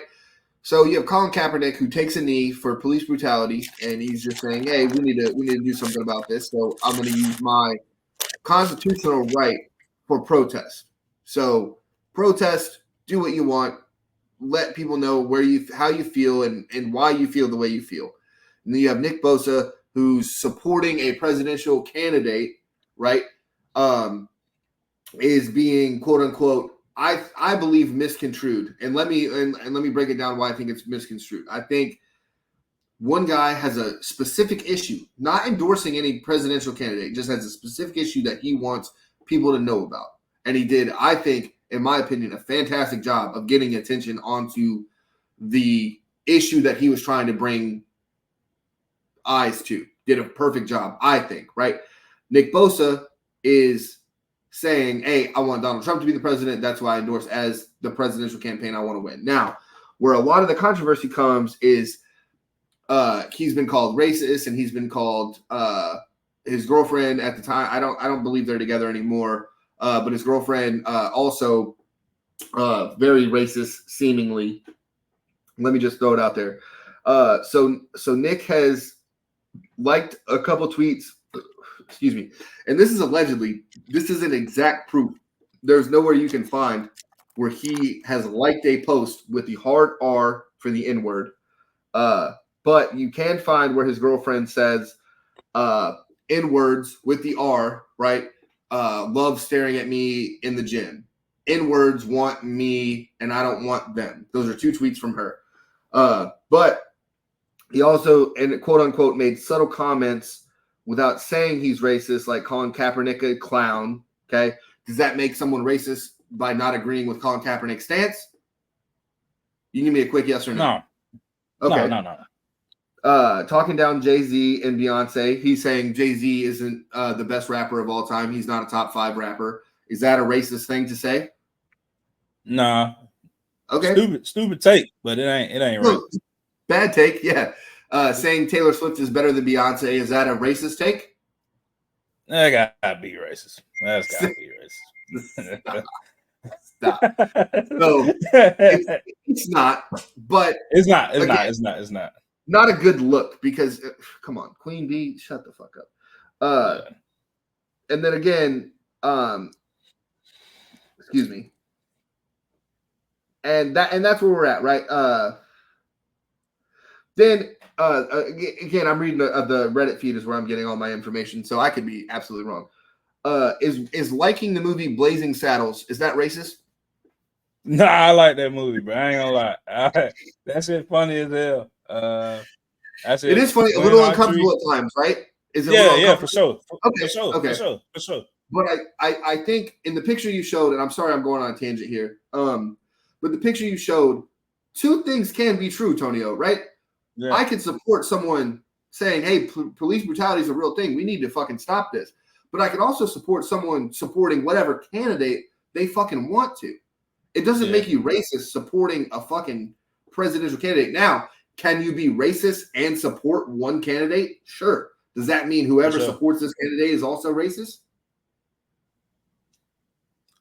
So you have Colin Kaepernick, who takes a knee for police brutality, and he's just saying, "Hey, we need to do something about this." So I'm going to use my constitutional right for protest. So protest, do what you want, let people know how you feel and why you feel the way you feel. And then you have Nick Bosa, who's supporting a presidential candidate, right? Is being quote unquote, I believe, misconstrued. And let me break it down why I think it's misconstrued. I think one guy has a specific issue, not endorsing any presidential candidate, just has a specific issue that he wants people to know about. And he did, I think, in my opinion, a fantastic job of getting attention onto the issue that he was trying to bring eyes to. Did a perfect job, I think, right? Nick Bosa is saying, hey, I want Donald Trump to be the president. That's why I endorse as the presidential campaign I want to win. Now, where a lot of the controversy comes is he's been called racist, and he's been called his girlfriend at the time. I don't believe they're together anymore. But his girlfriend also very racist, seemingly. Let me just throw it out there. So Nick has liked a couple tweets. Excuse me. And this is allegedly. This isn't exact proof. There's nowhere you can find where he has liked a post with the hard R for the N-word. But you can find where his girlfriend says N-words with the R, right? Love staring at me in the gym. N-words want me and I don't want them. Those are two tweets from her. But he also, and quote unquote, made subtle comments without saying he's racist, like calling Kaepernick a clown. Okay. Does that make someone racist by not agreeing with Colin Kaepernick's stance? You can give me a quick yes or no. No. Okay. No. Talking down Jay-Z and Beyonce, he's saying Jay-Z isn't the best rapper of all time. He's not a top 5 rapper. Is that a racist thing to say? Nah. Okay. Stupid take, but it ain't right. Bad take, yeah. Saying Taylor Swift is better than Beyonce, is that a racist take? That gotta be racist. That's gotta be racist. Stop. So it's not, but it's not. Not a good look because come on, Queen Bee, shut the fuck up. And then again, excuse me. And that's where we're at, right? Then again, I'm reading the Reddit feed is where I'm getting all my information, so I could be absolutely wrong. Is liking the movie Blazing Saddles, is that racist? Nah, I like that movie, bro. I ain't gonna lie. That shit funny as hell. That's It it. is funny, a little uncomfortable at times, right? Is it a little Yeah, for sure. Okay, For sure. But I think in the picture you showed, and I'm sorry I'm going on a tangent here, but the picture you showed, two things can be true, Tonio, right? Yeah. I could support someone saying, hey, police brutality is a real thing. We need to fucking stop this. But I could also support someone supporting whatever candidate they fucking want to. It doesn't make you racist supporting a fucking presidential candidate. Now, can you be racist and support one candidate? Sure. Does that mean whoever supports this candidate is also racist?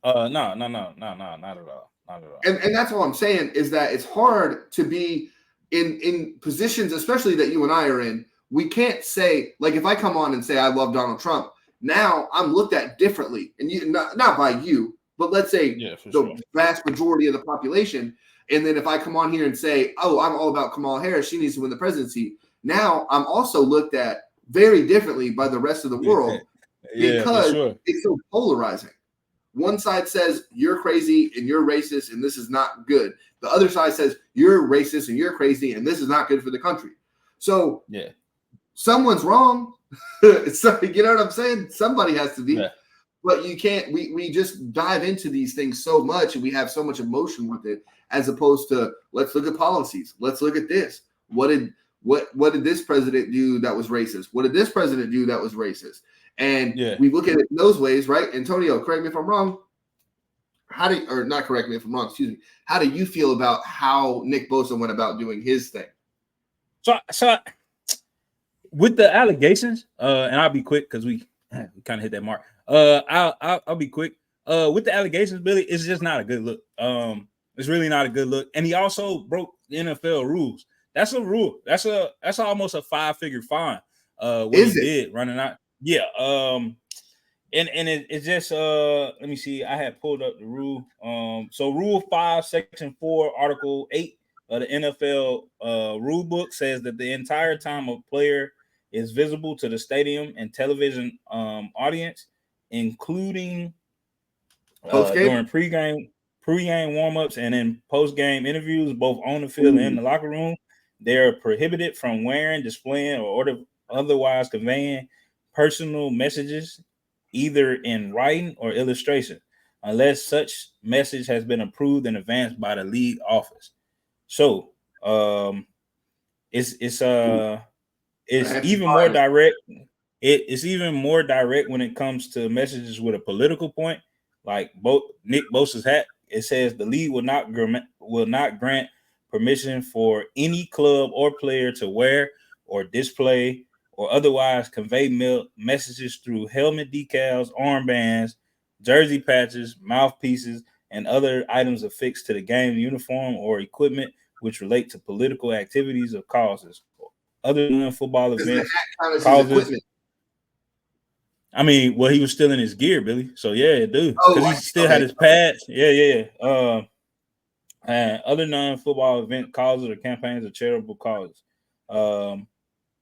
No, not at all. Not at all. And that's all I'm saying is that it's hard to be in positions, especially that you and I are in. We can't say, like, if I come on and say I love Donald Trump, now I'm looked at differently, and you not by you, but let's say the vast majority of the population. And then if I come on here and say, oh, I'm all about Kamala Harris, she needs to win the presidency. Now I'm also looked at very differently by the rest of the world because it's so polarizing. One side says you're crazy and you're racist and this is not good. The other side says you're racist and you're crazy and this is not good for the country. So someone's wrong. So, you know what I'm saying? Somebody has to be. Yeah. But you can't. We just dive into these things so much and we have so much emotion with it, as opposed to let's look at policies. Let's look at this. What did this president do that was racist? What did this president do that was racist? And we look at it in those ways, right? Antonio, correct me if I'm wrong. Not correct me if I'm wrong, excuse me. How do you feel about how Nick Bosa went about doing his thing? So with the allegations, and I'll be quick because we kind of hit that mark. I'll be quick. With the allegations, Billy, it's just not a good look. It's really not a good look. And he also broke the NFL rules. That's a rule. That's almost a 5-figure fine. What he did running out. Yeah. And it's just let me see. I had pulled up the rule. So Rule 5, Section 4, Article 8 of the NFL rule book says that the entire time a player is visible to the stadium and television audience, including during pregame warmups and in postgame interviews, both on the field and in the locker room, they are prohibited from wearing, displaying, or otherwise conveying personal messages, either in writing or illustration, unless such message has been approved in advance by the league office. So it's even more direct. It's even more direct when it comes to messages with a political point, like Nick Bosa's hat. It says the league will not grant permission for any club or player to wear or display or otherwise convey messages through helmet decals, armbands, jersey patches, mouthpieces, and other items affixed to the game uniform or equipment which relate to political activities or causes. Other than football events, causes. I mean, well, he was still in his gear, Billy. So yeah, dude, because he still had his pads. Yeah. And other non-football event causes or campaigns or charitable causes.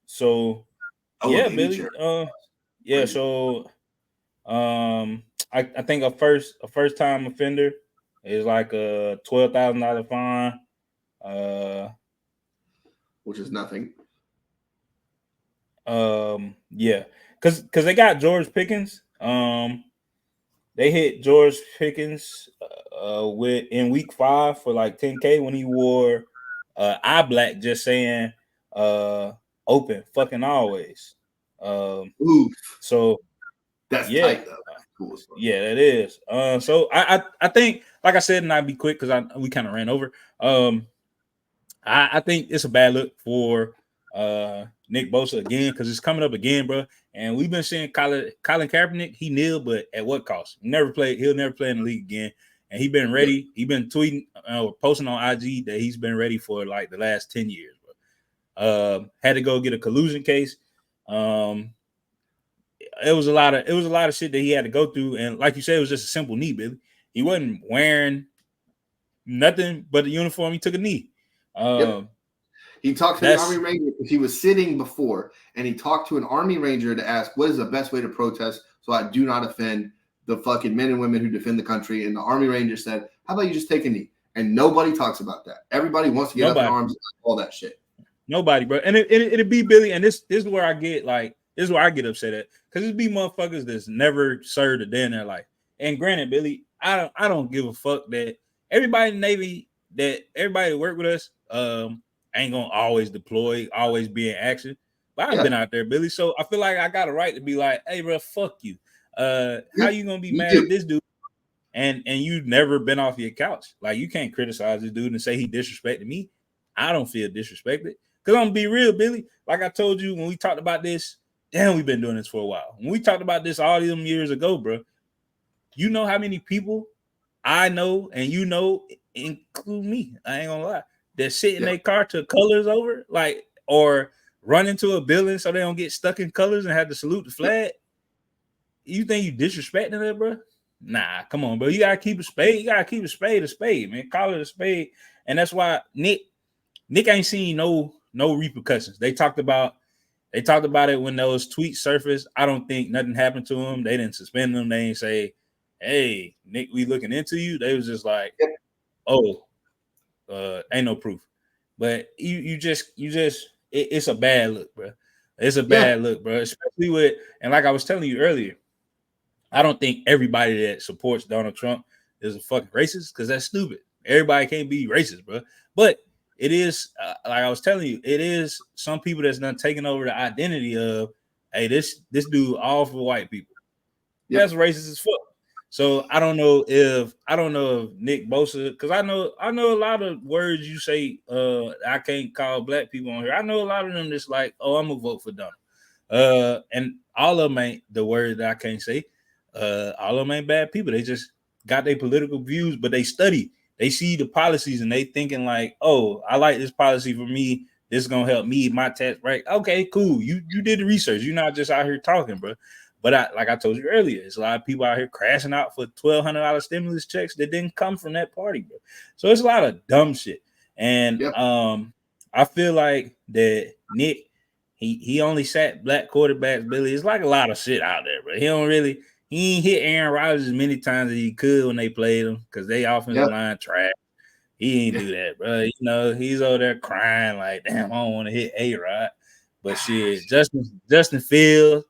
So yeah, Billy. So I think a first time offender is like a $12,000 fine. Which is nothing. Yeah, because they got George Pickens. They hit George Pickens in week 5 for like $10K when he wore eye black, just saying open fucking always. So that's tight though. That's cool. Yeah, that is. So I think, like I said, and I'll be quick because we kind of ran over. I think it's a bad look for Nick Bosa again, because it's coming up again, bro. And we've been seeing Colin Kaepernick. He kneeled, but at what cost? He'll never play in the league again. And he's been ready. He's been tweeting or posting on IG that he's been ready for like the last 10 years. Bro. Had to go get a collusion case. It was a lot of shit that he had to go through. And like you said, it was just a simple knee, Billy. He wasn't wearing nothing but the uniform. He took a knee. He talked to the Army Ranger because he was sitting before, and he talked to an Army Ranger to ask, what is the best way to protest so I do not offend the fucking men and women who defend the country? And the Army Ranger said, how about you just take a knee? And nobody talks about that. Everybody wants to get up in arms and all that shit. Nobody, bro. And it'd be Billy, and this is where I get upset at, because it be motherfuckers that's never served a day in their life. And granted, Billy, I don't give a fuck that everybody in the Navy, that everybody that work with us, ain't gonna always deploy, always be in action. But I've been out there, Billy. So I feel like I got a right to be like, hey, bro, fuck you. How you gonna be mad at this dude? And you've never been off your couch. Like, you can't criticize this dude and say he disrespected me. I don't feel disrespected. Because I'm gonna be real, Billy. Like I told you when we talked about this, damn, we've been doing this for a while. When we talked about this all them years ago, bro, you know how many people I know and you know, include me, I ain't gonna lie, that sit in their car to colors over, like, or run into a building so they don't get stuck in colors and have to salute the flag. You think you disrespecting that, bro? Nah, come on, bro. You gotta keep a spade. You gotta keep a spade, man. Call it a spade. And that's why Nick ain't seen no repercussions. They talked about it when those tweets surfaced. I don't think nothing happened to him. They didn't suspend him. They didn't say, hey, Nick, we looking into you. They was just like, oh, ain't no proof. But it's a bad look, bro. It's a bad look, bro. Especially with, and like I was telling you earlier, I don't think everybody that supports Donald Trump is a fucking racist, because that's stupid. Everybody can't be racist, bro. But it is, like I was telling you, it is some people that's done taken over the identity of, hey, this dude all for white people. That's racist as fuck. So I don't know if Nick Bosa, because I know a lot of words you say I can't call black people on here. I know a lot of them that's like, oh, I'm gonna vote for Donald. And all of them ain't the words that I can't say. All of them ain't bad people. They just got their political views, but they study. They see the policies and they thinking like, oh, I like this policy for me. This is gonna help me, my tax right. Okay, cool. You did the research. You're not just out here talking, bro. But like I told you earlier, it's a lot of people out here crashing out for $1,200 stimulus checks that didn't come from that party, bro. So it's a lot of dumb shit. And I feel like that Nick, he only sat black quarterbacks, Billy. It's like a lot of shit out there, bro. He ain't hit Aaron Rodgers as many times as he could when they played him, because they offensive line trash. He ain't do that, bro. You know, he's over there crying like, damn, I don't want to hit A-Rod. But shit, Justin Fields,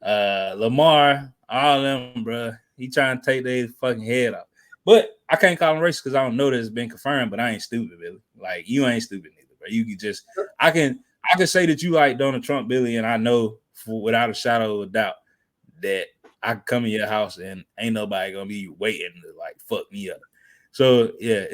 Lamar, all of them, bro. He trying to take their fucking head off. But I can't call him racist because I don't know that it's been confirmed, but I ain't stupid, Billy. Like, you ain't stupid neither, bro. You can just, I can say that you like Donald Trump, Billy, and I know without a shadow of a doubt that I can come in your house and ain't nobody gonna be waiting to like fuck me up. So yeah,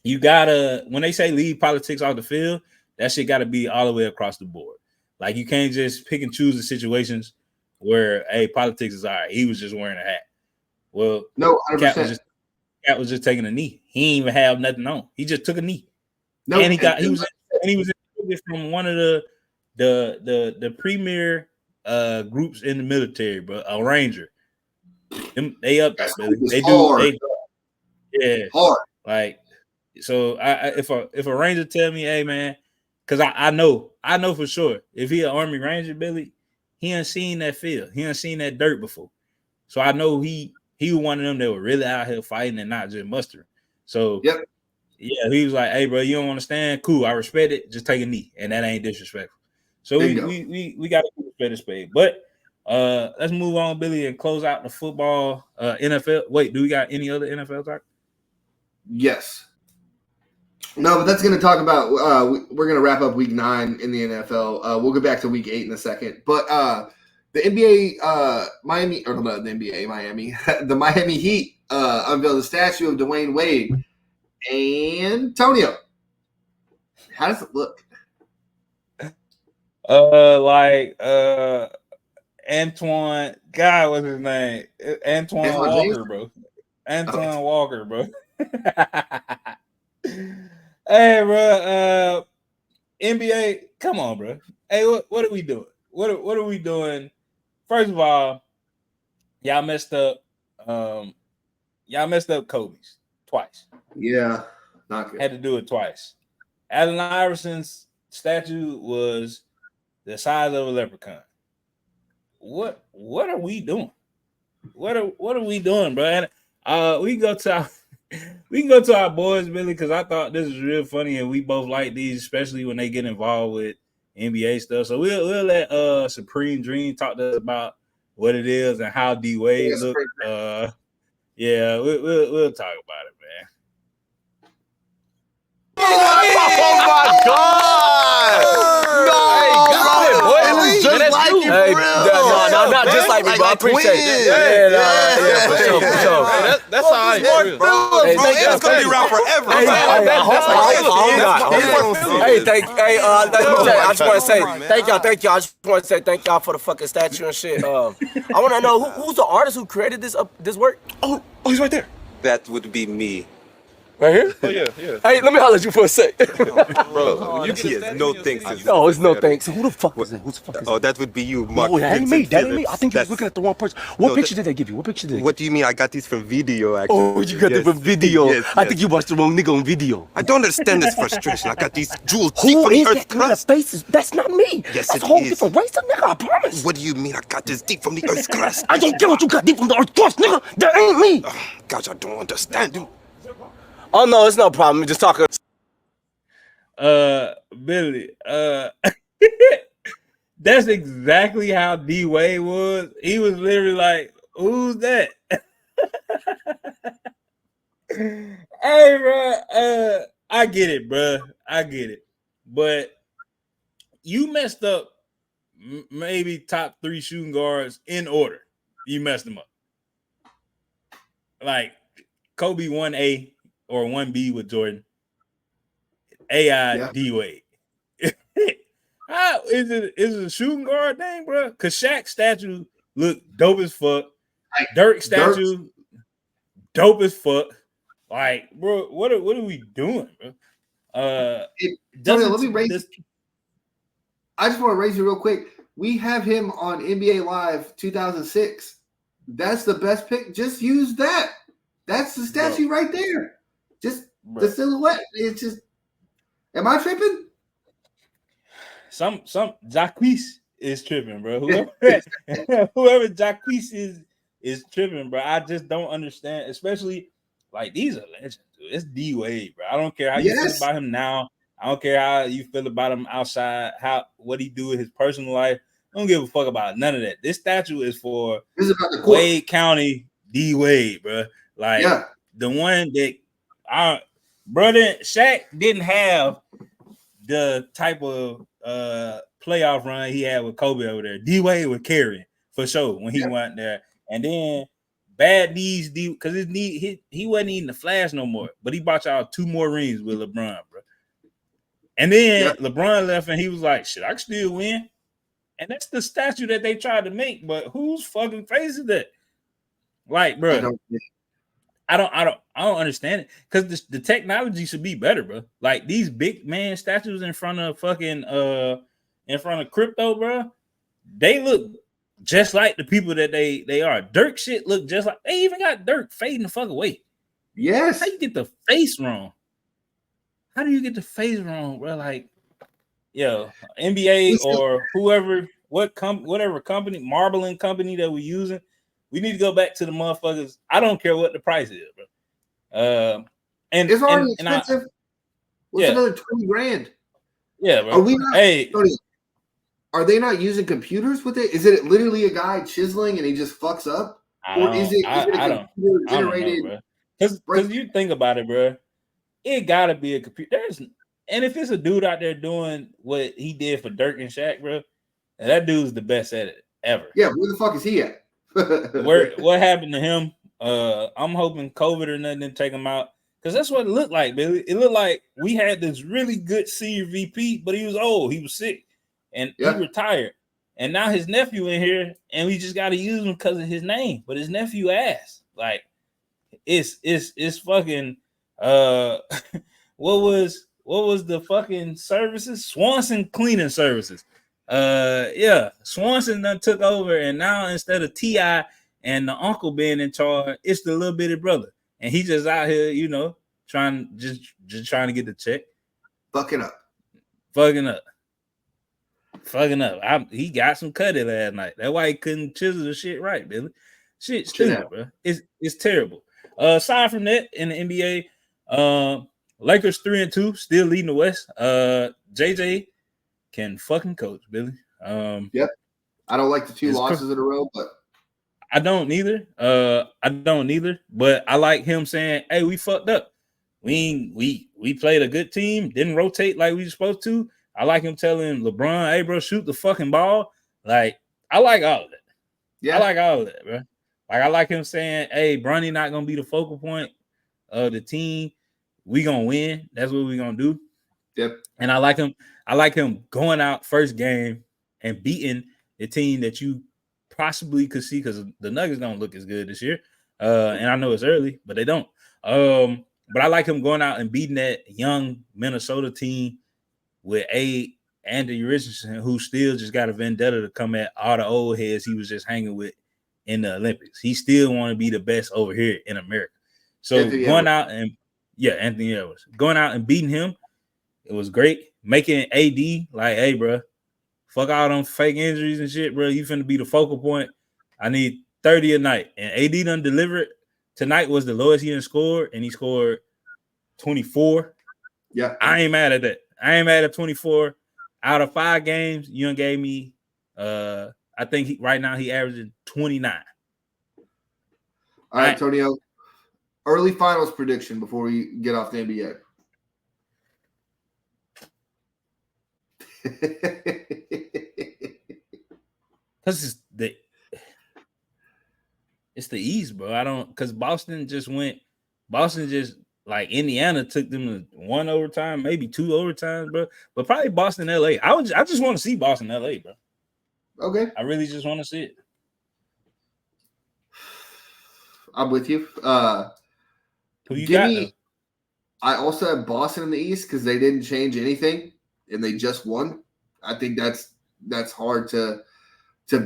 you gotta when they say leave politics off the field, that shit gotta be all the way across the board. Like, you can't just pick and choose the situations where, hey, politics is all right. He was just wearing a hat. Well, no, Cat was just taking a knee. He didn't even have nothing on. He just took a knee. No, and he was from one of the premier groups in the military, bro. A Ranger. They up there, they do. Hard. Like, so if a Ranger tell me, hey man, because I know for sure if he an Army Ranger, Billy, he ain't seen that field. He ain't seen that dirt before. So I know he was one of them that were really out here fighting and not just mustering. So yeah, he was like, hey bro, you don't understand? Cool, I respect it. Just take a knee, and that ain't disrespectful. So we got to respect the spade. But let's move on, Billy, and close out the football NFL. Wait, do we got any other NFL talk? Yes. No, but that's going to talk about we're going to wrap up week 9 in the NFL. We'll get back to week 8 in a second. But the NBA Miami the Miami Heat unveiled a statue of Dwayne Wade. Antonio, how does it look? Antoine, God, what's his name? Antoine Walker, bro. Antoine Walker, bro. Hey, bro. NBA, come on, bro. Hey, what are we doing? What are we doing? First of all, y'all messed up y'all messed up Kobe's twice. Yeah, not good. Had to do it twice. Allen Iverson's statue was the size of a leprechaun. What are we doing? What are we doing, bro? And, we can go to our boys, Billy, because I thought this was real funny, and we both like these, especially when they get involved with NBA stuff. So we'll let Supreme Dream talk to us about what it is and how D Wade look. Yeah, we'll talk about it, man. Oh my God! No, it was just like you, for real. No, not just like me, bro. I appreciate it. Yeah, for sure. That's all right. It's gonna be around forever. I just want to say thank y'all. I just want to say thank y'all for the fucking statue and shit. I want to know who's the artist who created this work. Oh, he's right there. That would be me. Right here? Oh, yeah. Hey, let me holler at you for a sec. Bro, you can no thanks. No, it's no thanks. Who the fuck is it? Who's the fuck is it? Oh, that would be you, Mark. No, that ain't me. That ain't me. I think you're looking at the wrong person. What picture did they give you? What picture did they? What do you mean? I got these from video, actually. Oh, you got them from video. Yes. I think you watched the wrong nigga on video. I don't understand this frustration. I got these jewels deep Who from the is earth's that nigga? crust. Faces? That's not me. Yes, That's it a whole is. different race of nigga, I promise. What do you mean I got this deep from the earth's crust? I don't care what you got deep from the earth crust, nigga. That ain't me. Gosh, I don't understand you. Oh, no, it's no problem. Just talking. Billy, that's exactly how D Wade was. He was literally like, "Who's that?" Hey, bro, I get it, bro. I get it, but you messed up. Maybe top 3 shooting guards in order. You messed them up. Like Kobe 1A or 1B with Jordan. AI D Wade. How is it a shooting guard thing, bro? Cause Shaq's statue look dope as fuck. Dirk statue dope as fuck. Like, bro, what are we doing, bro? Let me raise. I just want to raise you real quick. We have him on NBA Live 2006. That's the best pick. Just use that. That's the statue right there. Just the silhouette. It's just. Am I tripping? Some Jacquees is tripping, bro. Whoever Jacquees is tripping, bro. I just don't understand, especially like these are legends, dude. It's D Wade, bro. I don't care how you feel about him now. I don't care how you feel about him outside, what he do with his personal life. I don't give a fuck about none of that. This statue is for Wade County D Wade, bro. Like the one that brother Shaq didn't have the type of playoff run he had with Kobe over there. D Wade was carrying for sure when he went there. And then bad knees, because his knee he wasn't eating the flash no more. But he bought y'all 2 more rings with LeBron, bro. And then LeBron left, and he was like, "Shit, I can still win." And that's the statue that they tried to make. But whose fucking face is that? Like, bro, I don't understand it, because the technology should be better, bro. Like these big man statues in front of fucking in front of crypto, bro. They look just like the people that they are. Dirk shit look just like, they even got Dirk fading the fuck away. Yes. How you get the face wrong? How do you get the face wrong, bro? Like, yo, NBA or whoever, whatever company, marbling company that we're using, we need to go back to the motherfuckers. I don't care what the price is, bro. And it's already expensive. What's another 20 grand? Yeah, bro. Are we not? Hey, Tony, are they not using computers with it? Is it literally a guy chiseling and he just fucks up, or is it a computer generated? Because you think about it, bro. It gotta be a computer. And if it's a dude out there doing what he did for Dirk and Shaq, bro, and that dude's the best at it ever. Yeah, where the fuck is he at? What happened to him? I'm hoping COVID or nothing didn't take him out, because that's what it looked like, Billy. It looked like we had this really good senior VP, but he was old, he was sick, and he retired. And now his nephew in here, and we just got to use him because of his name. But his nephew ass, like, it's fucking. What was the fucking services? Swanson Cleaning Services. Swanson done took over, and now instead of T.I. and the uncle being in charge, it's the little bitty brother. and he just out here, trying to get the check. Fucking up. He got some cutty last night. That's why he couldn't chisel the shit right, Billy. Shit stupid, bro. It's terrible. Aside from that, in the NBA, Lakers 3-2, still leading the West. JJ can fucking coach, Billy. Yep. I don't like the 2 losses in a row, but I don't neither. But I like him saying, "Hey, we fucked up. We played a good team, didn't rotate like we were supposed to." I like him telling LeBron, "Hey, bro, shoot the fucking ball." Like, I like all of that. yeah, I like all of that, bro. Like, I like him saying, "Hey, Bronny not gonna be the focal point of the team. We gonna win. That's what we gonna do." Yep. And I like him going out first game and beating the team that you possibly could see, because the Nuggets don't look as good this year. And I know it's early, but they don't. But I like him going out and beating that young Minnesota team with Andy Richardson, who still just got a vendetta to come at all the old heads he was just hanging with in the Olympics. He still want to be the best over here in America. So Anthony Edwards going out and beating him, it was great. Making AD like, "Hey, bro, fuck all them fake injuries and shit, bro. You finna be the focal point. I need 30 a night." And AD done delivered. Tonight was the lowest he done scored, and he scored 24. Yeah. I ain't mad at that. I ain't mad at 24. Out of 5 games, you done gave me, I think right now he averaging 29. All right, Antonio. Early finals prediction before we get off the NBA. Because it's the East, bro. Because Boston just like Indiana took them to 1 overtime, maybe 2 overtimes, bro. But probably Boston, LA. I just want to see Boston, LA, bro. Okay. I really just want to see it. I'm with you. Who you got? I also have Boston in the East because they didn't change anything and they just won. I think that's hard to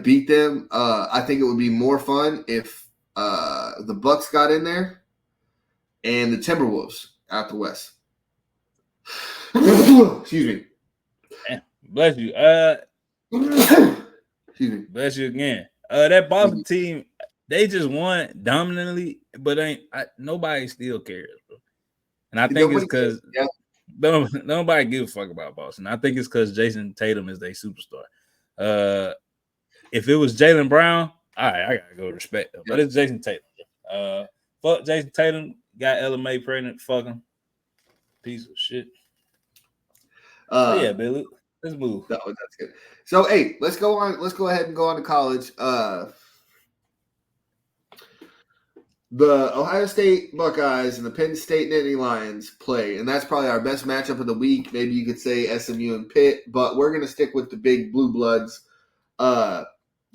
beat them. I think it would be more fun if the Bucks got in there and the Timberwolves out the West. Excuse me. Bless you. Excuse me. Bless you again. That Boston team, they just won dominantly, but nobody still cares, bro. And I think it's because nobody gives a fuck about Boston. I think it's because Jason Tatum is their superstar. If it was Jaylen Brown, all right, I gotta go respect him. But it's Jason Tatum. Fuck Jason Tatum, got LMA pregnant, fuck him. Piece of shit. Yeah, Billy. Let's move. That's good. So hey, let's go ahead and go on to college. The Ohio State Buckeyes and the Penn State Nittany Lions play, and that's probably our best matchup of the week. Maybe you could say SMU and Pitt, but we're going to stick with the big blue bloods. I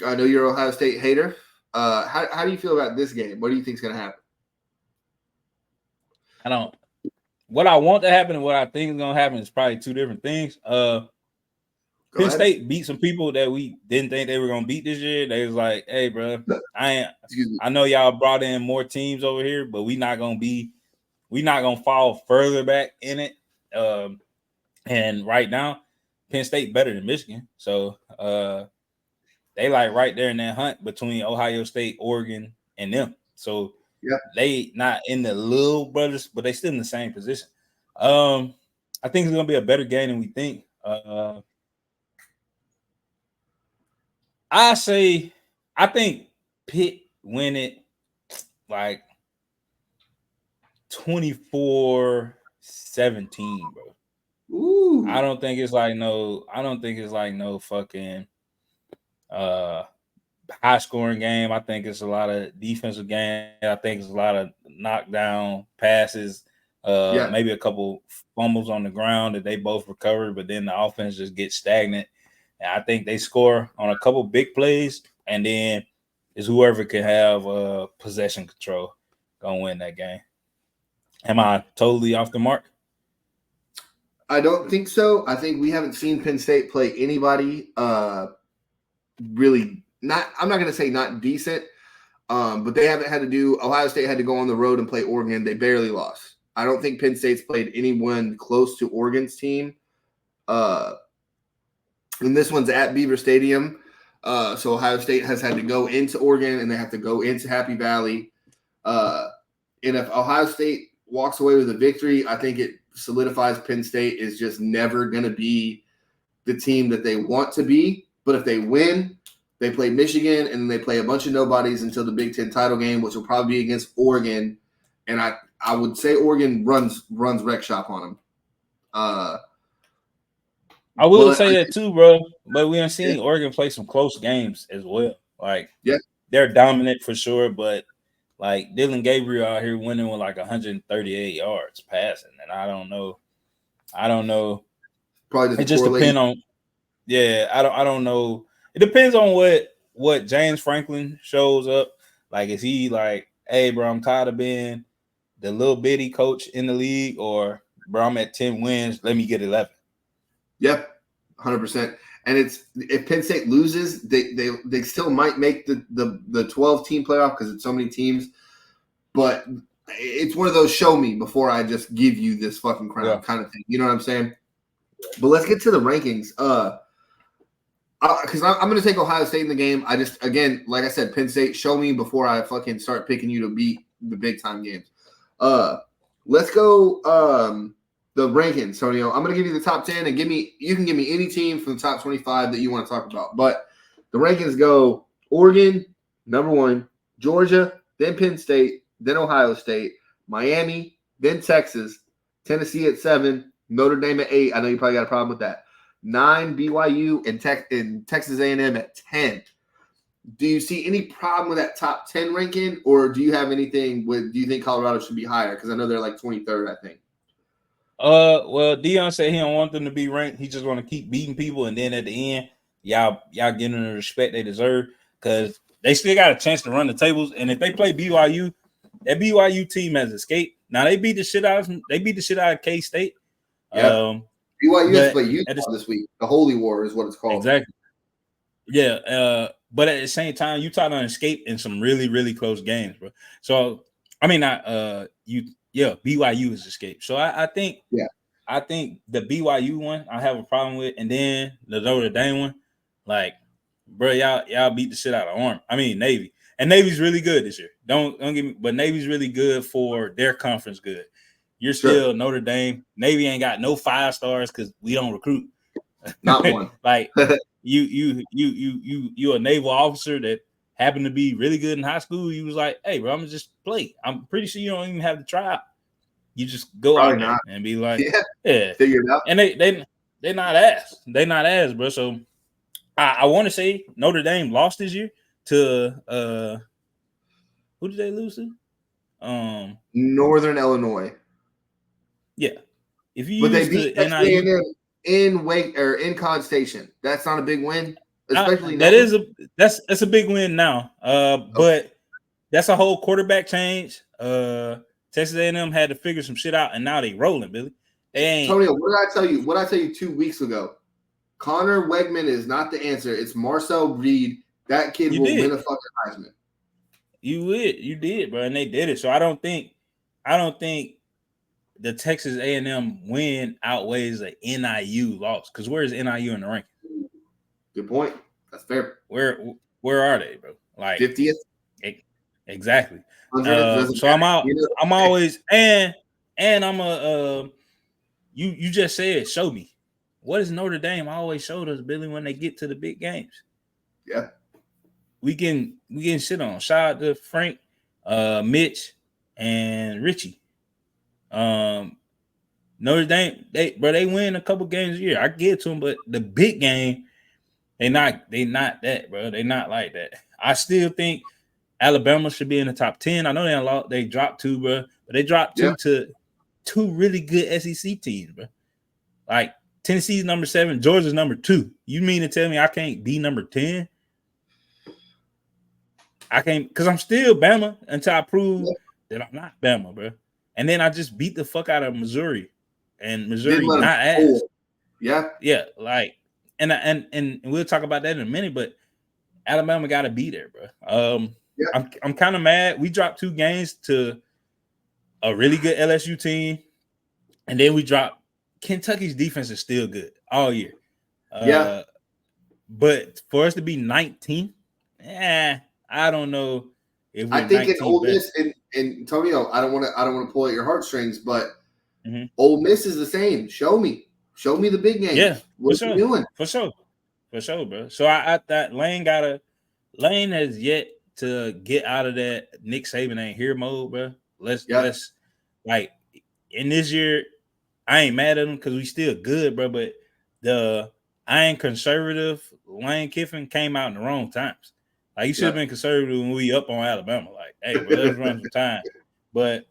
know you're an Ohio State hater. How do you feel about this game? What do you think is going to happen? What I want to happen and what I think is going to happen is probably 2 different things. Penn State beat some people that we didn't think they were going to beat this year. They was like, "Hey, bro, I know y'all brought in more teams over here, but we not going to fall further back in it." And right now, Penn State better than Michigan. So they like right there in that hunt between Ohio State, Oregon, and them. So they not in the little brothers, but they still in the same position. I think it's going to be a better game than we think. I think Pitt win it like 24-17, bro. Ooh. I don't think it's like no fucking high scoring game. I think it's a lot of defensive game. I think it's a lot of knockdown passes. Maybe a couple fumbles on the ground that they both recovered, but then the offense just gets stagnant. And I think they score on a couple big plays, and then it's whoever can have possession control gonna win that game. Am I totally off the mark? I don't think so. I think we haven't seen Penn State play anybody really not. I'm not gonna say not decent. But they haven't had to do. Ohio State had to go on the road and play Oregon. They barely lost. I don't think Penn State's played anyone close to Oregon's team. And this one's at Beaver Stadium. So Ohio State has had to go into Oregon and they have to go into Happy Valley. And if Ohio State walks away with a victory, I think it solidifies Penn State is just never going to be the team that they want to be. But if they win, they play Michigan and they play a bunch of nobodies until the Big Ten title game, which will probably be against Oregon. And I would say Oregon runs wreck shop on them. I will say that too, bro. But we have seen Oregon play some close games as well. Like, they're dominant for sure, but like Dylan Gabriel out here winning with like 138 yards passing, and I don't know. Probably it just depends on. Yeah, I don't know. It depends on what James Franklin shows up. Like, is he like, hey, bro, I'm tired of being the little bitty coach in the league, or bro, I'm at 10 wins. Let me get 11. Yep, 100%. And if Penn State loses, they still might make the 12-team playoff because it's so many teams. But it's one of those show me before I just give you this fucking crown kind of thing. You know what I'm saying? But let's get to the rankings. Because I'm going to take Ohio State in the game. I just, again, like I said, Penn State, show me before I fucking start picking you to beat the big time games. Let's go. The rankings, Tonio. I'm going to give you the top 10 and you can give me any team from the top 25 that you want to talk about. But the rankings go Oregon, number 1, Georgia, then Penn State, then Ohio State, Miami, then Texas, Tennessee at 7, Notre Dame at 8. I know you probably got a problem with that. 9, BYU, and Texas A&M at 10. Do you see any problem with that top 10 ranking, or do you have anything do you think Colorado should be higher? Because I know they're like 23rd, I think. Well, Deion said he don't want them to be ranked. He just want to keep beating people, and then at the end, y'all give them the respect they deserve because they still got a chance to run the tables. And if they play BYU, that BYU team has escaped. Now they beat the shit out of K-State. Yeah. BYU has to play Utah this week. The Holy War is what it's called. Exactly. Yeah. But at the same time, Utah done escaped in some really, really close games, bro. So I mean, BYU has escaped. So I think the BYU one I have a problem with, and then the Notre Dame one, like, bro, y'all beat the shit out of Navy, and Navy's really good this year. Don't get me, but Navy's really good for their conference. Good. You're still Notre Dame. Navy ain't got no 5 stars because we don't recruit. Not one. Like you a naval officer that happened to be really good in high school. You was like, hey, bro, I'm gonna just play. I'm pretty sure you don't even have to try out. You just go out there and be like, figure it out. And they're not ass. They're not ass, bro. So I want to say Notre Dame lost this year to who did they lose to? Northern Illinois. Yeah. If you but they beat NIU in College Station. That's not a big win. Especially that's a big win now. But that's a whole quarterback change. Texas A&M had to figure some shit out, and now they rolling, Billy. They ain't. Tony, what did I tell you? What did I tell you 2 weeks ago? Connor Wegman is not the answer. It's Marcel Reed. That kid will win a fucking Heisman. You did, bro, and they did it. So I don't think the Texas A&M win outweighs the NIU loss. Because where is NIU in the ranking? Good point. That's fair. Where are they, bro? Like 50th. Exactly. So I'm out. I'm always and I'm a. You just said show me. What is Notre Dame always showed us, Billy, when they get to the big games? Yeah. We getting shit on. Shout out to Frank, Mitch, and Richie. Notre Dame, they win a couple games a year. I get to them, but the big game, they not that, bro. They not like that. I still think Alabama should be in the top 10. I know they dropped 2, bro, but they dropped 2 to 2 really good SEC teams, bro. Like Tennessee's number 7, Georgia's number 2. You mean to tell me I can't be number 10? I can't, because I'm still Bama until I prove that I'm not Bama, bro. And then I just beat the fuck out of Missouri, and Missouri not ass. Yeah, like, and we'll talk about that in a minute. But Alabama got to be there, bro. Yeah. I'm kind of mad. We dropped 2 games to a really good LSU team, and then we dropped. Kentucky's defense is still good all year. Yeah. But for us to be 19th, I don't know if we're I think in 19th Ole best. Miss and Antonio, I don't want to pull at your heartstrings, but Mhm. Ole Miss is the same. Show me the big games. Yeah, What for you sure. doing? For sure, bro. So I thought Lane has yet to get out of that Nick Saban ain't here mode, bro. Let's like in this year, I ain't mad at him because we still good, bro. But the I ain't conservative Lane Kiffin came out in the wrong times. Like you should have been conservative when we up on Alabama. Like, hey, bro, let's run some time. But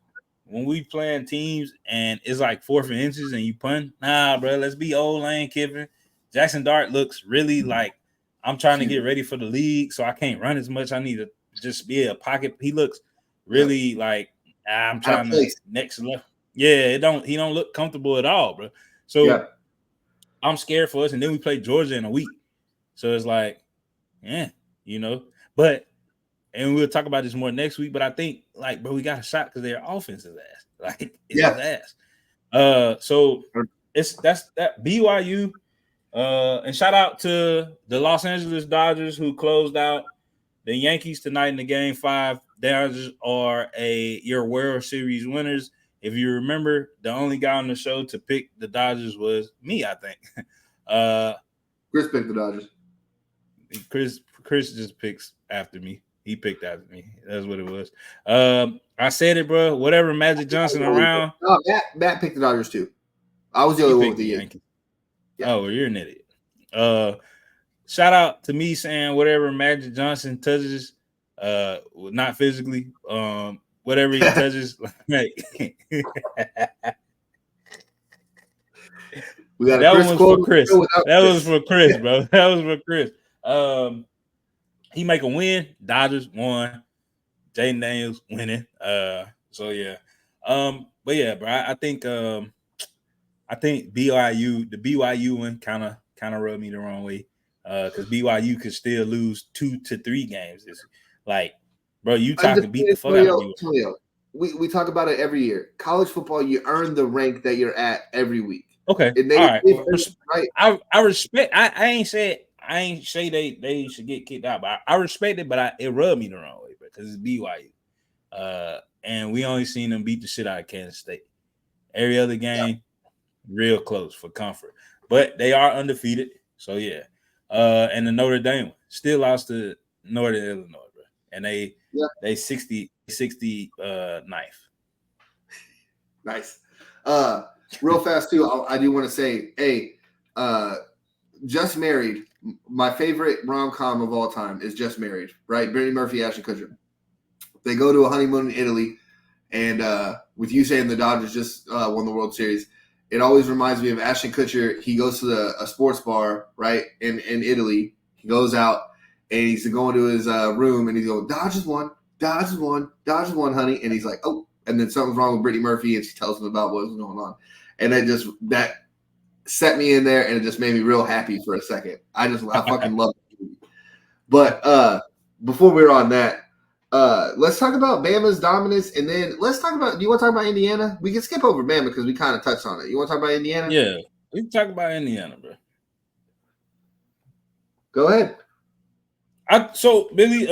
when we playing teams and it's like 4th and inches and you punt, nah, bro, let's be old Lane Kiffin. Jackson Dart looks really like I'm trying to get ready for the league, so I can't run as much. I need to just be a pocket. He looks really like I'm trying to next level. Yeah, he don't look comfortable at all, bro. So I'm scared for us. And then we play Georgia in a week. So it's like, but and we'll talk about this more next week. But I think, like, bro, we got a shot because their offense is ass. Like, it's his ass. So that's that BYU. And shout out to the Los Angeles Dodgers who closed out the Yankees tonight in the Game 5. Dodgers are your World Series winners. If you remember, the only guy on the show to pick the Dodgers was me, I think. Chris picked the Dodgers. Chris just picks after me. He picked after me. That's what it was. I said it, bro. Whatever Magic Johnson around. No, Matt picked the Dodgers too. I was the only one with the Yankees. Yeah. Oh, well, you're an idiot. Shout out to me saying whatever Magic Johnson touches, not physically, whatever he touches, like we got that one was for Chris. That was for Chris, bro. That was for Chris. He make a win. Dodgers won. Jaden Daniels winning. So yeah. But yeah, bro. I think BYU, the BYU one kind of rubbed me the wrong way. Because BYU could still lose 2 to 3 games. It's like, bro, Utah can beat the fuck out of you. We talk about it every year. College football, you earn the rank that you're at every week. Okay, all right. Right. I respect. I ain't say they should get kicked out, but I respect it. But it rubbed me the wrong way, because it's BYU. And we only seen them beat the shit out of Kansas State. Every other game, real close for comfort. But they are undefeated, so yeah. And the Notre Dame still lost to Northern Illinois, bro. And they 60 knife. Nice. Real fast too, I do want to say, hey, Just Married, my favorite rom-com of all time is Just Married, right? Brittany Murphy, Ashton Kutcher. They go to a honeymoon in Italy, and with you saying the Dodgers just won the World Series, it always reminds me of Ashton Kutcher. He goes to a sports bar, right, in Italy. He goes out, and he's going to his room, and he's going, Dodgers won, honey. And he's like, oh. And then something's wrong with Brittany Murphy, and she tells him about what's going on. And that set me in there, and it just made me real happy for a second. I fucking love it. But before we're on that, let's talk about Bama's dominance, and then let's talk about – do you want to talk about Indiana? We can skip over Bama because we kind of touched on it. You want to talk about Indiana? Yeah, we can talk about Indiana, bro. Go ahead. So, Billy,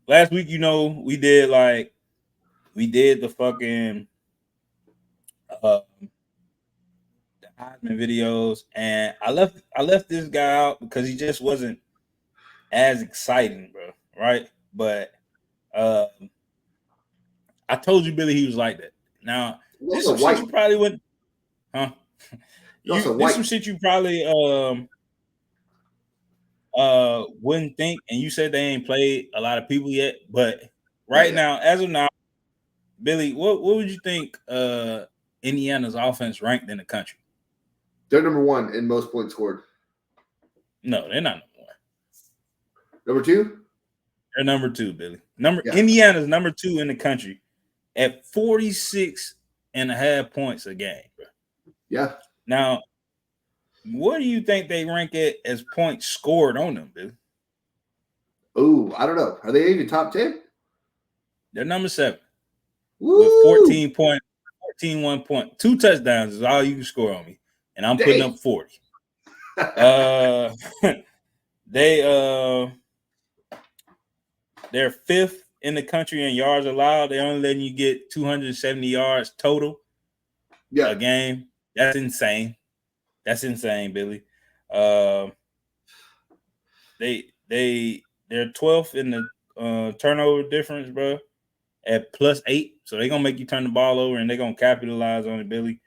last week, we did the fucking the Heisman videos, and I left this guy out because he just wasn't as exciting, bro. Right? But I told you, Billy, he was like that. Now, this is some shit you probably wouldn't, huh? This some shit you probably wouldn't think, and you said they ain't played a lot of people yet, but now, as of now, Billy, what would you think Indiana's offense ranked in the country? They're number 1 in most points scored. No, they're not number 1. Number 2? They're number 2, Billy. Indiana's number 2 in the country at 46.5 points a game, bro. Yeah. Now, what do you think they rank it as points scored on them, Billy? Oh, I don't know. Are they even top 10? They're number 7 Woo! with 14 point. 2 touchdowns is all you can score on me, and I'm putting up 40. They're 5th in the country in yards allowed. They're only letting you get 270 yards total a game. That's insane. That's insane, Billy. They're 12th in the turnover difference, bro, at +8. So they're gonna make you turn the ball over and they're gonna capitalize on it, Billy.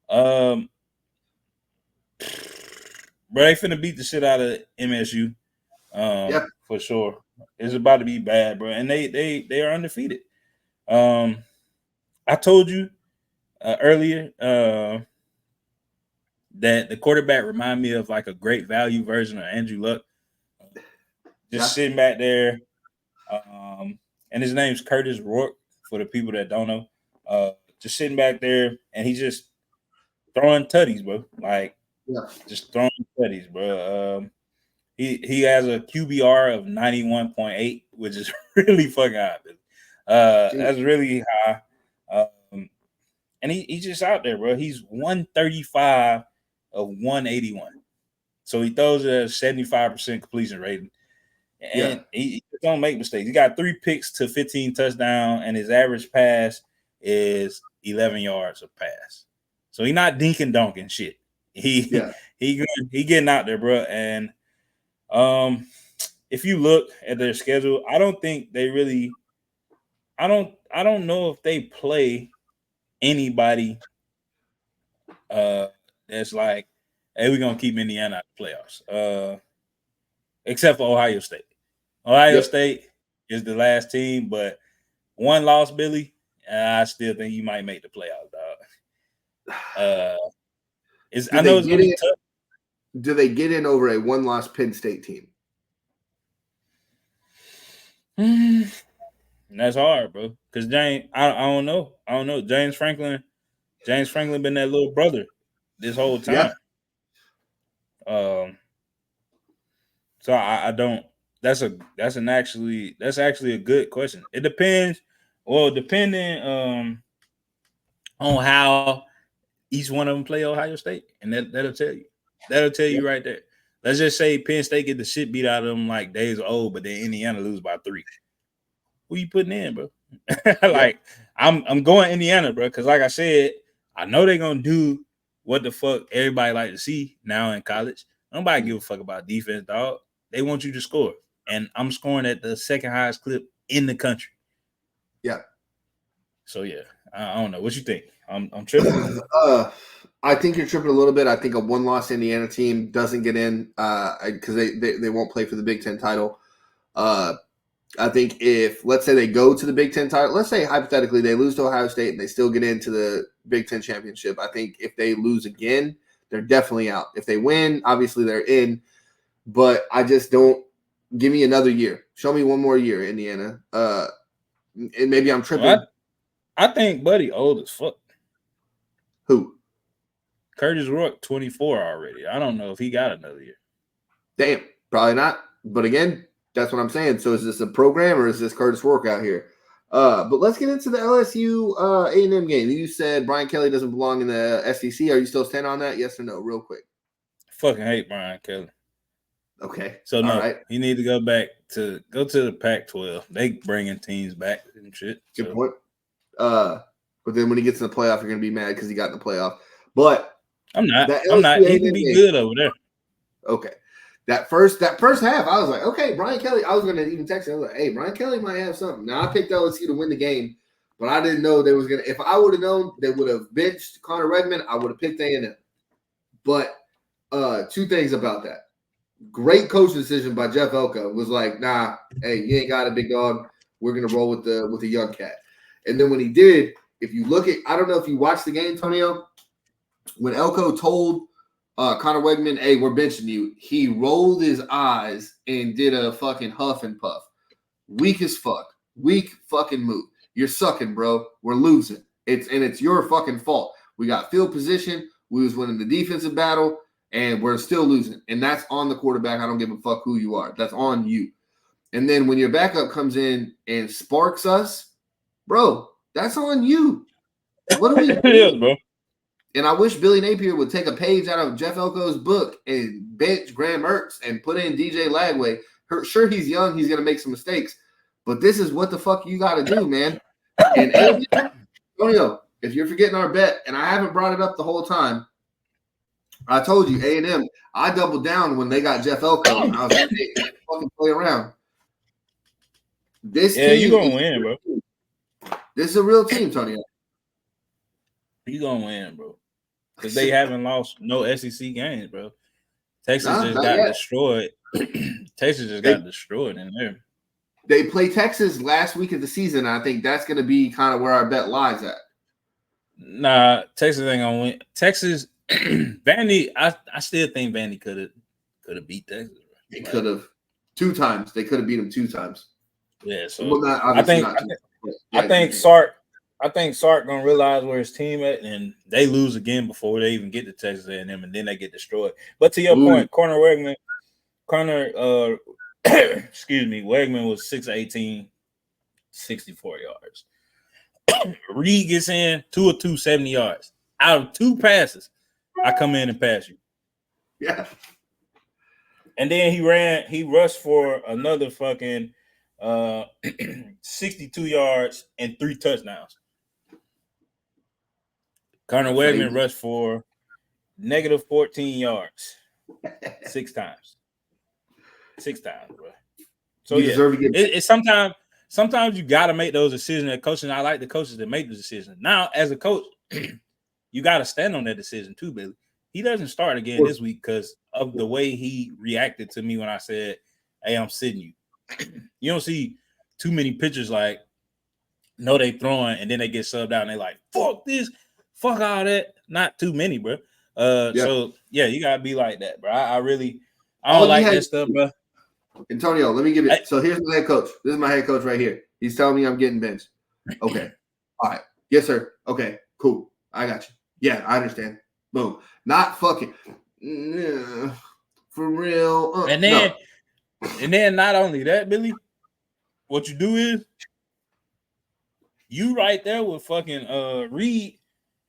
Bro, they finna beat the shit out of MSU. For sure. It's about to be bad, bro. And they are undefeated. I told you earlier that the quarterback remind me of like a great value version of Andrew Luck. Just sitting back there. And his name's Curtis Rourke for the people that don't know. Just sitting back there and he's just throwing tutties, bro. Like just throwing tutties, bro. He has a QBR of 91.8, which is really fucking high. That's really high. And he's just out there, bro. He's 135 of 181. So he throws a 75% completion rating. And he don't make mistakes. He got 3 picks to 15 touchdowns, and his average pass is 11 yards of pass. So he's not dinking donking shit. He getting out there, bro. And if you look at their schedule, I don't think they really I don't know if they play anybody that's like, hey, we're gonna keep Indiana out of the playoffs. Except for Ohio State. Ohio State is the last team, but one loss, Billy, I still think you might make the playoffs, dog. I know it's gonna be tough. Do they get in over a one-loss Penn State team? And that's hard, bro. Because James, I don't know. James Franklin been that little brother this whole time. So I don't. That's actually a good question. It depends. Well, depending on how each one of them play Ohio State, and that'll tell you. That'll tell you right there. Let's just say Penn State get the shit beat out of them like days old, but then Indiana lose by 3. Who you putting in, bro? Like I'm going Indiana, bro, because like I said, I know they're gonna do what the fuck everybody like to see now in college. Nobody give a fuck about defense, dog. They want you to score, and I'm scoring at the second highest clip in the country. Yeah. So yeah, I don't know. What you think? I'm tripping. I think you're tripping a little bit. I think a one-loss Indiana team doesn't get in because they won't play for the Big Ten title. I think if, let's say they go to the Big Ten title, let's say hypothetically they lose to Ohio State and they still get into the Big Ten championship. I think if they lose again, they're definitely out. If they win, obviously they're in. But I just don't – give me another year. Show me one more year, Indiana. And maybe I'm tripping. Well, I think Buddy old as fuck. Who? Curtis Rourke, 24 already. I don't know if he got another year. Damn, probably not. But again, that's what I'm saying. So is this a program or is this Curtis Rourke out here? But let's get into the LSU A&M game. You said Brian Kelly doesn't belong in the SEC. Are you still standing on that? Yes or no? Real quick. Fucking hate Brian Kelly. Okay. So no, he need to go to the Pac-12. They bringing teams back and shit. Good point. But then when he gets in the playoff, you're gonna be mad because he got in the playoff. But I'm not. He can be good over there. Okay. That first half, I was like, okay, Brian Kelly. I was gonna even text him. I was like, hey, Brian Kelly might have something. Now I picked LSU to win the game, but I didn't know they was gonna. If I would have known they would have benched Connor Redmond, I would have picked A&M. But 2 things about that. Great coach decision by Jeff Elko was like, nah, hey, you ain't got a big dog. We're gonna roll with the young cat. And then when he did, if you look at, I don't know if you watched the game, Tonio, when Elko told Connor Wegman, hey, we're benching you, he rolled his eyes and did a fucking huff and puff. Weak as fuck. Weak fucking move. You're sucking, bro. We're losing. It's your fucking fault. We got field position. We was winning the defensive battle, and we're still losing. And that's on the quarterback. I don't give a fuck who you are. That's on you. And then when your backup comes in and sparks us, bro, that's on you. What are we doing? It is, bro. And I wish Billy Napier would take a page out of Jeff Elko's book and bench Graham Mertz and put in DJ Lagway. Sure, he's young. He's going to make some mistakes. But this is what the fuck you got to do, man. And Antonio, if you're forgetting our bet, and I haven't brought it up the whole time, I told you, A&M, I doubled down when they got Jeff Elko. And I was like, hey, fucking play around. This team, you're going to win, bro. This is a real team, Tonio. You're going to win, bro. Because they haven't lost no SEC games, bro. Texas just got destroyed. Texas just got destroyed in there. They play Texas last week of the season. I think that's going to be kind of where our bet lies at. Nah, Texas ain't going to win. Texas, Vandy, I still think Vandy could have beat Texas. They could have 2 times. They could have beat them 2 times. Yeah, so well, I think Sark gonna realize where his team at, and they lose again before they even get to Texas A&M, and then they get destroyed. But to your point, Wegman was 6'18", 64 yards. Reed gets in 2 of 2, 70 yards. Out of 2 passes, I come in and pass you. Yeah. And then he rushed for another fucking 62 yards and 3 touchdowns. Connor Wegman rushed for negative 14 yards 6 times. 6 times, bro. So it's sometimes you got to make those decisions as coaches. And I like the coaches that make the decision. Now, as a coach, you got to stand on that decision too, Billy. He doesn't start again this week because of the way he reacted to me when I said, "Hey, I'm sitting you." You don't see too many pictures like, no, they throwing and then they get subbed out and they like, fuck this, fuck all that. Not too many, bro. So yeah, you gotta be like that, bro. I don't like that stuff, bro. Antonio, let me give it. So here's my head coach. This is my head coach right here. He's telling me I'm getting benched. Okay. All right. Yes, sir. Okay. Cool. I got you. Yeah, I understand. Boom. Not fucking for real. And then not only that, Billy, what you do is you right there with fucking Reed,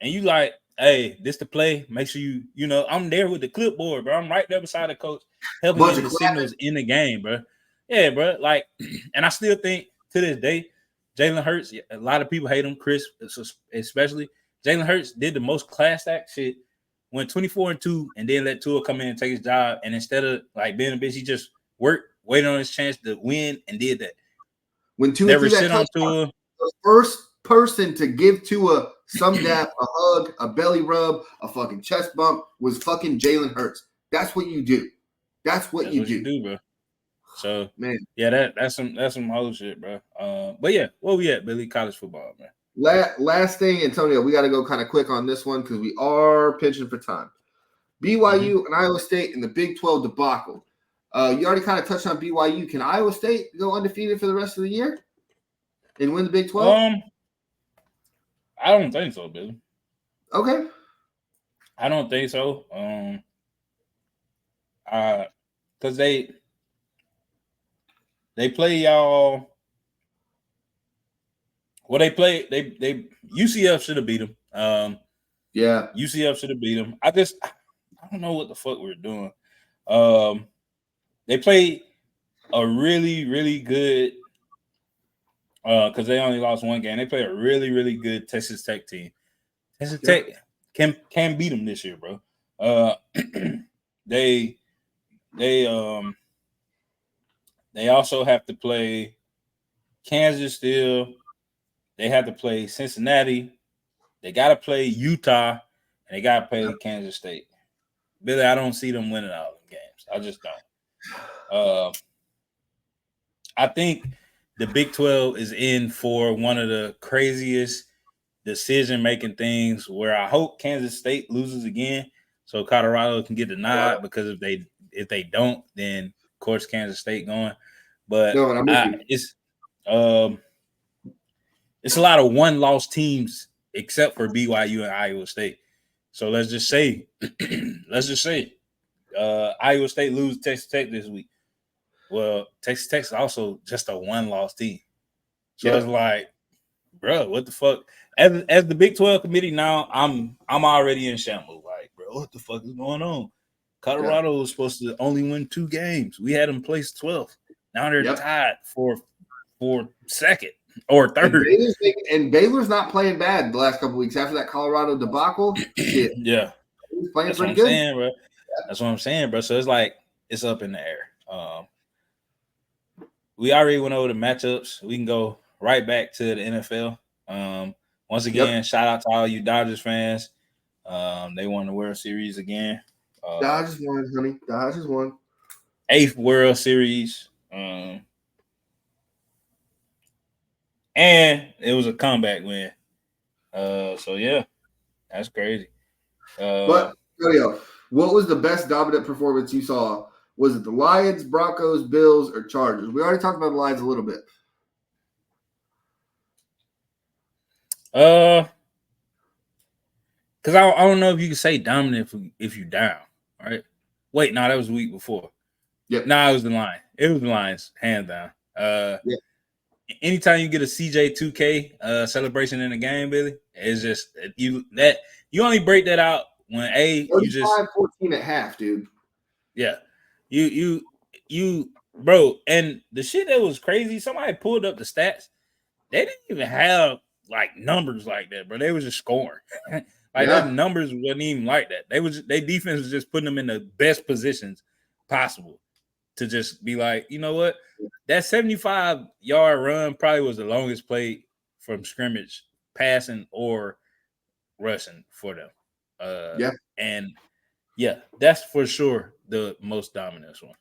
and you like, hey, this the play. Make sure you know I'm there with the clipboard, bro. I'm right there beside the coach, helping me the signals in the game, bro. Yeah, bro. Like, and I still think to this day, Jalen Hurts. A lot of people hate him, Chris especially. Jalen Hurts did the most class act shit. Went 24-2, and then let Tua come in and take his job. And instead of like being a bitch, he just worked, waited on his chance to win, and did that. When Tua never shit on Tua, the first person to give Tua some dap, a hug, a belly rub, a fucking chest bump was fucking Jalen Hurts. That's what you do. That's what you do, bro. So man, yeah, that's some whole shit, bro. But yeah, where we at, Billy? College football, man. Last thing, Antonio, we got to go kind of quick on this one because we are pinching for time. BYU and Iowa State in the Big 12 debacle. You already kind of touched on BYU. Can Iowa State go undefeated for the rest of the year and win the Big 12? I don't think so, Billy. Okay. I don't think so. Because they play y'all. Well, they UCF should have beat them. Yeah, UCF should have beat them. I don't know what the fuck we're doing. They played a really, really good because they only lost one game. They played a really, really good Texas Tech team. Texas Tech can beat them this year, bro. They also have to play Kansas still. They have to play Cincinnati. They got to play Utah, and they got to play Kansas State. Billy, I don't see them winning all the games. I just don't. I think the Big 12 is in for one of the craziest decision-making things where I hope Kansas State loses again so Colorado can get the nod because if they don't, then, of course, Kansas State going. But it's a lot of one-loss teams except for BYU and Iowa State. So let's just say Iowa State lose Texas Tech this week. Well, Texas Tech is also just a one-loss team. So it's like, bro, what the fuck? As the Big 12 committee now, I'm already in shambles. Like, bro, what the fuck is going on? Colorado was supposed to only win 2 games. We had them placed 12th. Now they're tied for second or third. And Baylor's not playing bad the last couple of weeks after that Colorado debacle. Shit. Yeah. He's playing That's pretty what I'm good. saying, bro. That's what I'm saying, bro. So it's like it's up in the air. We already went over the matchups. We can go right back to the NFL. Once again, shout out to all you Dodgers fans. They won the World Series again. Dodgers won, honey. Dodgers won. 8th World Series. And it was a comeback win. So yeah, that's crazy. But what was the best dominant performance you saw? Was it the Lions, Broncos, Bills, or Chargers? We already talked about the Lions a little bit. Because I don't know if you can say dominant if you down, right? Wait, no, that was the week before. Yep. No, it was the Lions. It was the Lions, hands down. Anytime you get a CJ2K celebration in the game, Billy, it's just you only break that out when you just 14 at half, dude. Yeah. You bro, and the shit that was crazy, somebody pulled up the stats. They didn't even have like numbers like that, bro. They was just scoring. Their numbers wasn't even like that. Their defense was just putting them in the best positions possible to just be like, you know what? That 75-yard run probably was the longest play from scrimmage, passing or rushing for them. And that's for sure the most dominant one.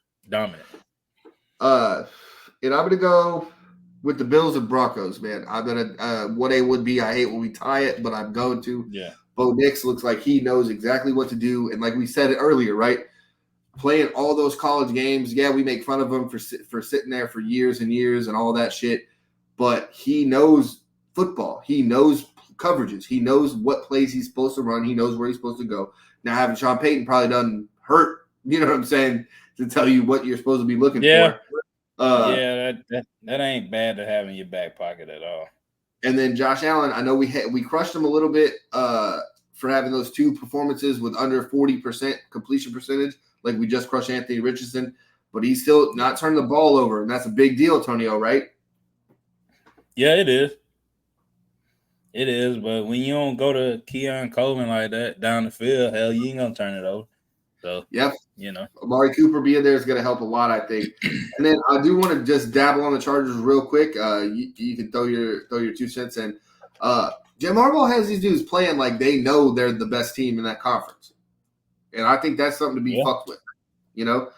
And I'm gonna go with the Bills and Broncos, man. I'm gonna what A would be. I hate when we tie it, but I'm going to. Yeah. Bo Nix looks like he knows exactly what to do, and like we said it earlier, right? Playing all those college games, we make fun of him for sitting there for years and years and all that shit, but he knows football. He knows coverages. He knows what plays he's supposed to run. He knows where he's supposed to go. Now, having Sean Payton probably doesn't hurt, you know what I'm saying, to tell you what you're supposed to be looking for. That ain't bad to have in your back pocket at all. And then Josh Allen, I know we crushed him a little bit for having those 2 performances with under 40% completion percentage, like we just crushed Anthony Richardson, but he's still not turning the ball over, and that's a big deal, Tonio, right? Yeah, it is. It is, but when you don't go to Keon Coleman like that down the field, hell, you ain't gonna turn it over. So you know, Amari Cooper being there is gonna help a lot, I think. And then I do want to just dabble on the Chargers real quick. You can throw your 2 cents in. Jim Harbaugh has these dudes playing like they know they're the best team in that conference, and I think that's something to be fucked with, you know.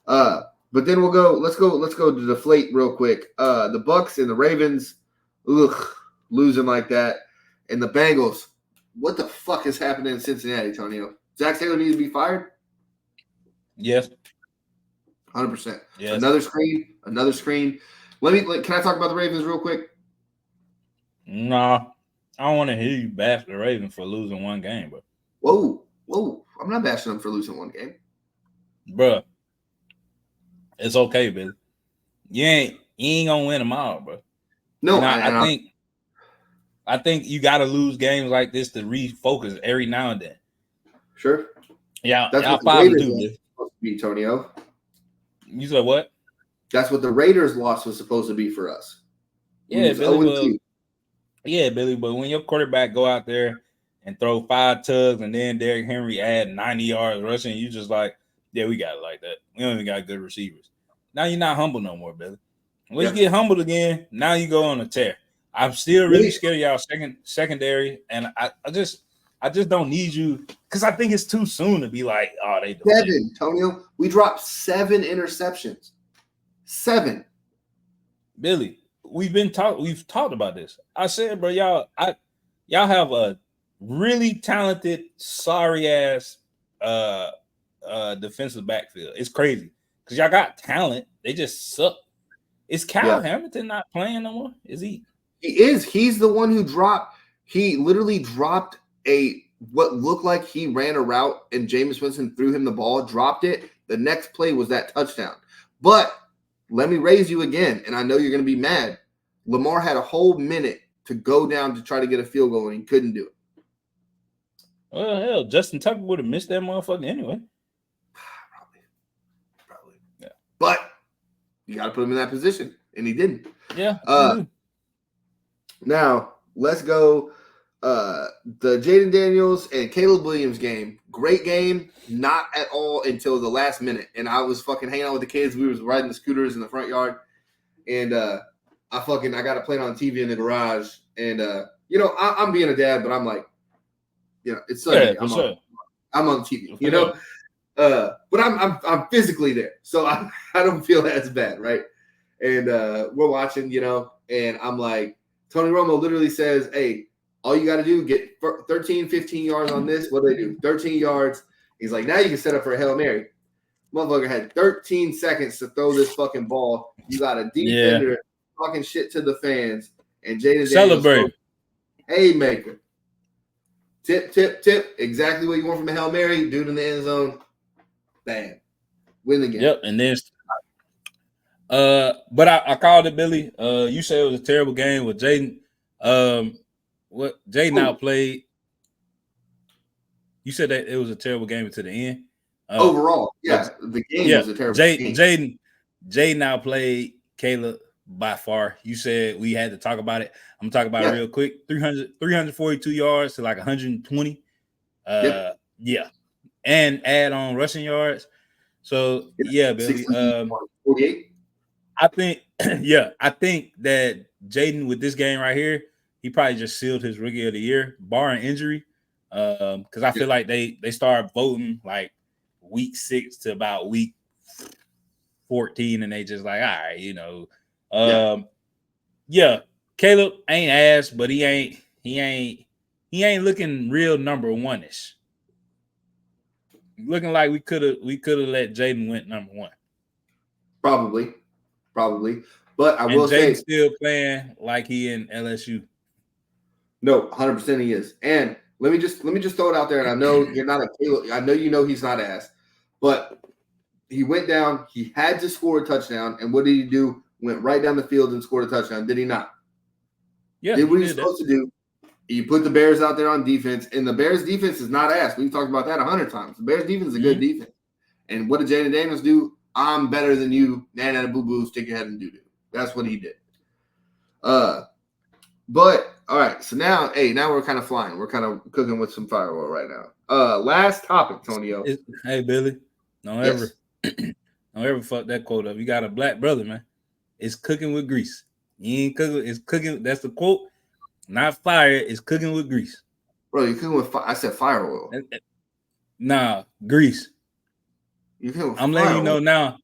But then let's go to deflate real quick. The Bucks and the Ravens, losing like that, and the Bengals. What the fuck is happening in Cincinnati, Tonio? Zach Taylor needs to be fired? Yes. 100%. Yes. Another screen. Can I talk about the Ravens real quick? Nah. I don't want to hear you bash the Ravens for losing 1 game, bro. Whoa. I'm not bashing them for losing 1 game. Bro. It's okay, Billy. You ain't gonna win them all, bro. No, I think you gotta lose games like this to refocus every now and then. Sure. Yeah, that's what the Raiders was supposed to be, Tonio. You said what? That's what the Raiders loss was supposed to be for us. Yeah, Billy, but when your quarterback go out there and throw 5 tugs and then Derrick Henry add 90 yards rushing, you just like, yeah, we got it like that. We don't even got good receivers. Now you're not humble no more, Billy. When you get humbled again, now you go on a tear. I'm still really scared of y'all secondary, and I just don't need you because I think it's too soon to be like, oh, they 7, Tonio. We dropped 7 interceptions. 7. Billy, we've talked about this. I said, bro, y'all have a really talented, sorry ass defensive backfield. It's crazy because y'all got talent. They just suck. Is Kyle Hamilton not playing no more? Is he? He is. He's the one who dropped. He literally dropped what looked like he ran a route and Jameis Winston threw him the ball, dropped it. The next play was that touchdown. But let me raise you again, and I know you're going to be mad. Lamar had a whole minute to go down to try to get a field goal, and he couldn't do it. Well, hell, Justin Tucker would have missed that motherfucker anyway. Probably. Yeah. But you got to put him in that position, and he didn't. Yeah. Now, let's go. The Jaden Daniels and Caleb Williams game. Great game. Not at all until the last minute. And I was fucking hanging out with the kids. We was riding the scooters in the front yard. And I got to play it on TV in the garage. And, I'm being a dad, but I'm like, it's Sunday. Yeah, I'm on TV, but I'm physically there. So I don't feel as bad, right? And we're watching, and I'm like, Tony Romo literally says, hey, all you got to do, get 13, 15 yards on this. What do they do? 13 yards. He's like, now you can set up for a Hail Mary. Motherfucker had 13 seconds to throw this fucking ball. You got a defender talking shit to the fans. And Jaden celebrate. Haymaker. Tip, tip, tip. Exactly what you want from a Hail Mary. Dude in the end zone. Bam. Win the game. Yep. And then but I called it, Billy. You said it was a terrible game with Jaden. What Jaden outplayed. You said that it was a terrible game to the end. Overall, the game was a terrible game. Jaden outplayed Caleb by far. You said we had to talk about it. I'm talking about it real quick. 342 yards to like 120. And add on rushing yards. So Billy. 48. I think that Jaden with this game right here, he probably just sealed his rookie of the year, barring injury. Because I feel like they start voting like week 6 to about week 14, and they just like, all right, Caleb ain't ass, but he ain't looking real number one-ish. Looking like we could have let Jaden win number one. Probably. But I will say still playing like he in LSU. No, 100% he is. And let me just throw it out there. And I know you're not a Caleb. I know he's not ass, but he went down. He had to score a touchdown. And what did he do? Went right down the field and scored a touchdown. Did he not? Yeah. Did what he's supposed to do. He put the Bears out there on defense, and the Bears defense is not ass. We've talked about that 100 times. The Bears defense is a good defense. And what did Jaden Daniels do? I'm better than you. Nana boo boo, stick your head and do. That's what he did. But all right, so now we're kind of flying. We're kind of cooking with some firewood right now. Last topic, Tonio. Hey Billy, don't ever fuck that quote up. You got a black brother, man. It's cooking with grease. You ain't cooking. It's cooking. That's the quote. Not fire. It's cooking with grease. Bro, you're cooking with I said fire oil. Nah, grease. I'm letting you know now.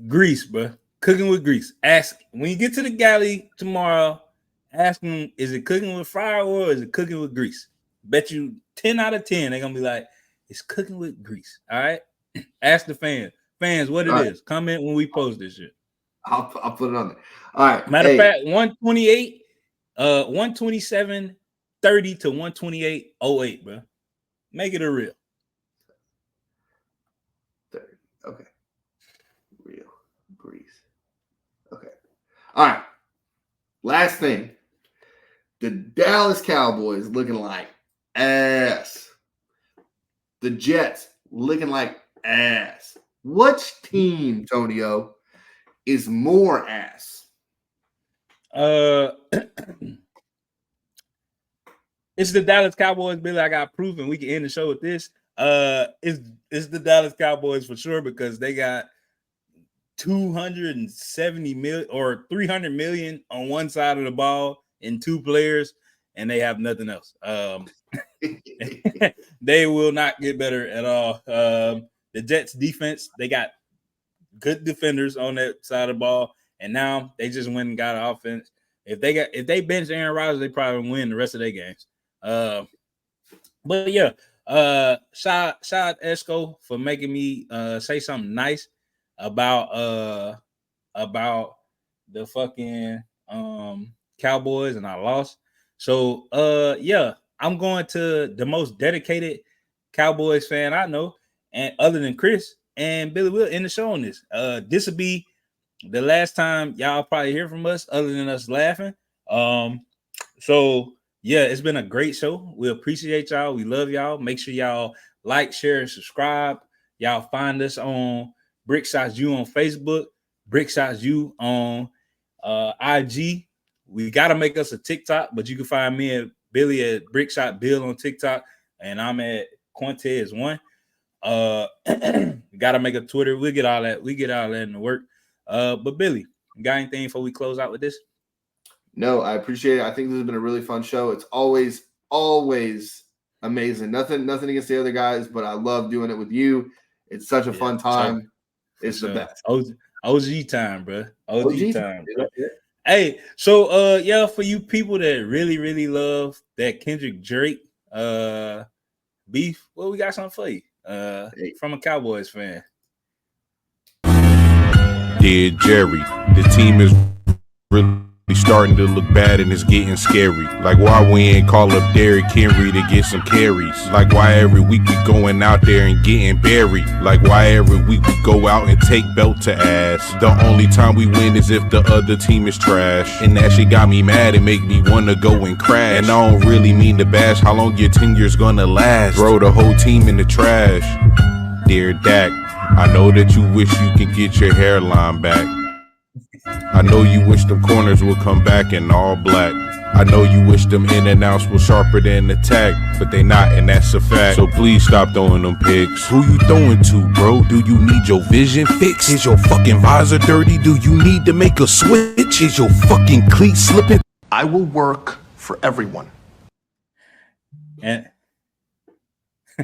Grease, bro. Cooking with grease. Ask when you get to the galley tomorrow. Ask them, is it cooking with fire oil or is it cooking with grease? Bet you 10 out of 10 they're gonna be like, it's cooking with grease. All right. Ask the fans what it is. Comment when we post this shit. I'll put it on there. All right. Matter of fact, 128, 127, 30 to 128, 08, bro. Make it a real. 30. Okay. Real grease. Okay. All right. Last thing. The Dallas Cowboys looking like ass. The Jets looking like ass. Which team, Tonio, is more ass? It's the Dallas Cowboys, Billy. I got proof, and we can end the show with this. It's the Dallas Cowboys for sure because they got 270 million or 300 million on one side of the ball in two players, and they have nothing else. They will not get better at all. The Jets defense, they got good defenders on that side of the ball, and now they just went and got an offense. If they bench Aaron Rodgers, they probably win the rest of their games. But yeah, shout out Esco for making me say something nice about the fucking Cowboys, and I lost. So yeah, I'm going to the most dedicated Cowboys fan I know, and other than Chris and Billy, will end the show on this. This will be the last time y'all probably hear from us, other than us laughing. So yeah, it's been a great show. We appreciate y'all. We love y'all. Make sure y'all like, share, and subscribe. Y'all find us on Brick Shots U on Facebook, Brick Shots U on IG. We gotta make us a TikTok, but you can find me and Billy at Brick Shot Bill on TikTok, and I'm at Quintez1. Gotta make a Twitter. We'll get all that. We get all that in the work. But Billy, you got anything before we close out with this? No, I appreciate it. I think this has been a really fun show. It's always amazing. Nothing against the other guys, but I love doing it with you. It's such a fun time. It's the best. OG time, bro. OG time. Bro. Hey, so yeah, for you people that really love that Kendrick Drake beef, well, we got something for you. From a Cowboys fan. Dear Jerry, the team is really starting to look bad and it's getting scary. Like why we ain't call up Derrick Henry to get some carries? Like why every week we going out there and getting buried? Like why every week we go out and take belt to ass? The only time we win is if the other team is trash. And that shit got me mad and make me wanna go and crash. And I don't really mean to bash how long your tenure's gonna last. Throw the whole team in the trash. Dear Dak, I know that you wish you could get your hairline back. I know you wish them corners would come back in all black. I know you wish them in and outs were sharper than the tag, but they not, and that's a fact. So please stop throwing them picks. Who you throwing to, bro? Do you need your vision fixed? Is your fucking visor dirty? Do you need to make a switch? Is your fucking cleat slipping? I will work for everyone. And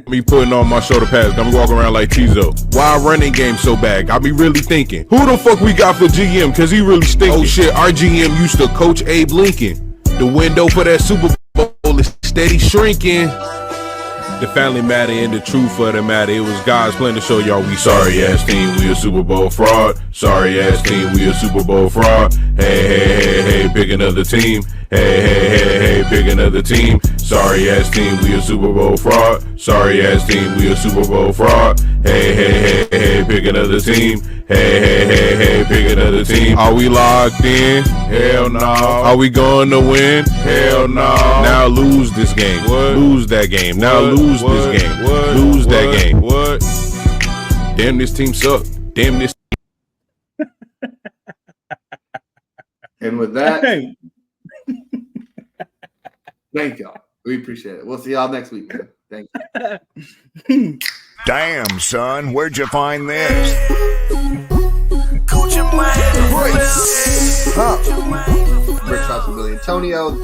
Me putting on my shoulder pads, I'm walking around like Tizo. Why our running game so bad? I be really thinking, who the fuck we got for GM? Cause he really stinking. Oh shit, our GM used to coach Abe Lincoln. The window for that Super Bowl is steady shrinking. The family matter and the truth of the matter. It was God's plan to show y'all we sorry ass team, we a Super Bowl fraud. Sorry ass team, we a Super Bowl fraud. Hey, pick another team. Hey, pick another team. Sorry ass team, we a Super Bowl fraud. Sorry ass team, we a Super Bowl fraud. Hey, pick another team. Hey, pick another team. Are we locked in? Hell no. Are we going to win? Hell no. Now lose this game. What? Lose that game. Now lose this game. What? Lose that game. What? Damn, this team suck. Damn this. And with that, thank y'all. We appreciate it. We'll see y'all next week, man. Thank you. Damn, son, where'd you find this? Brick Shots with Billy Antonio.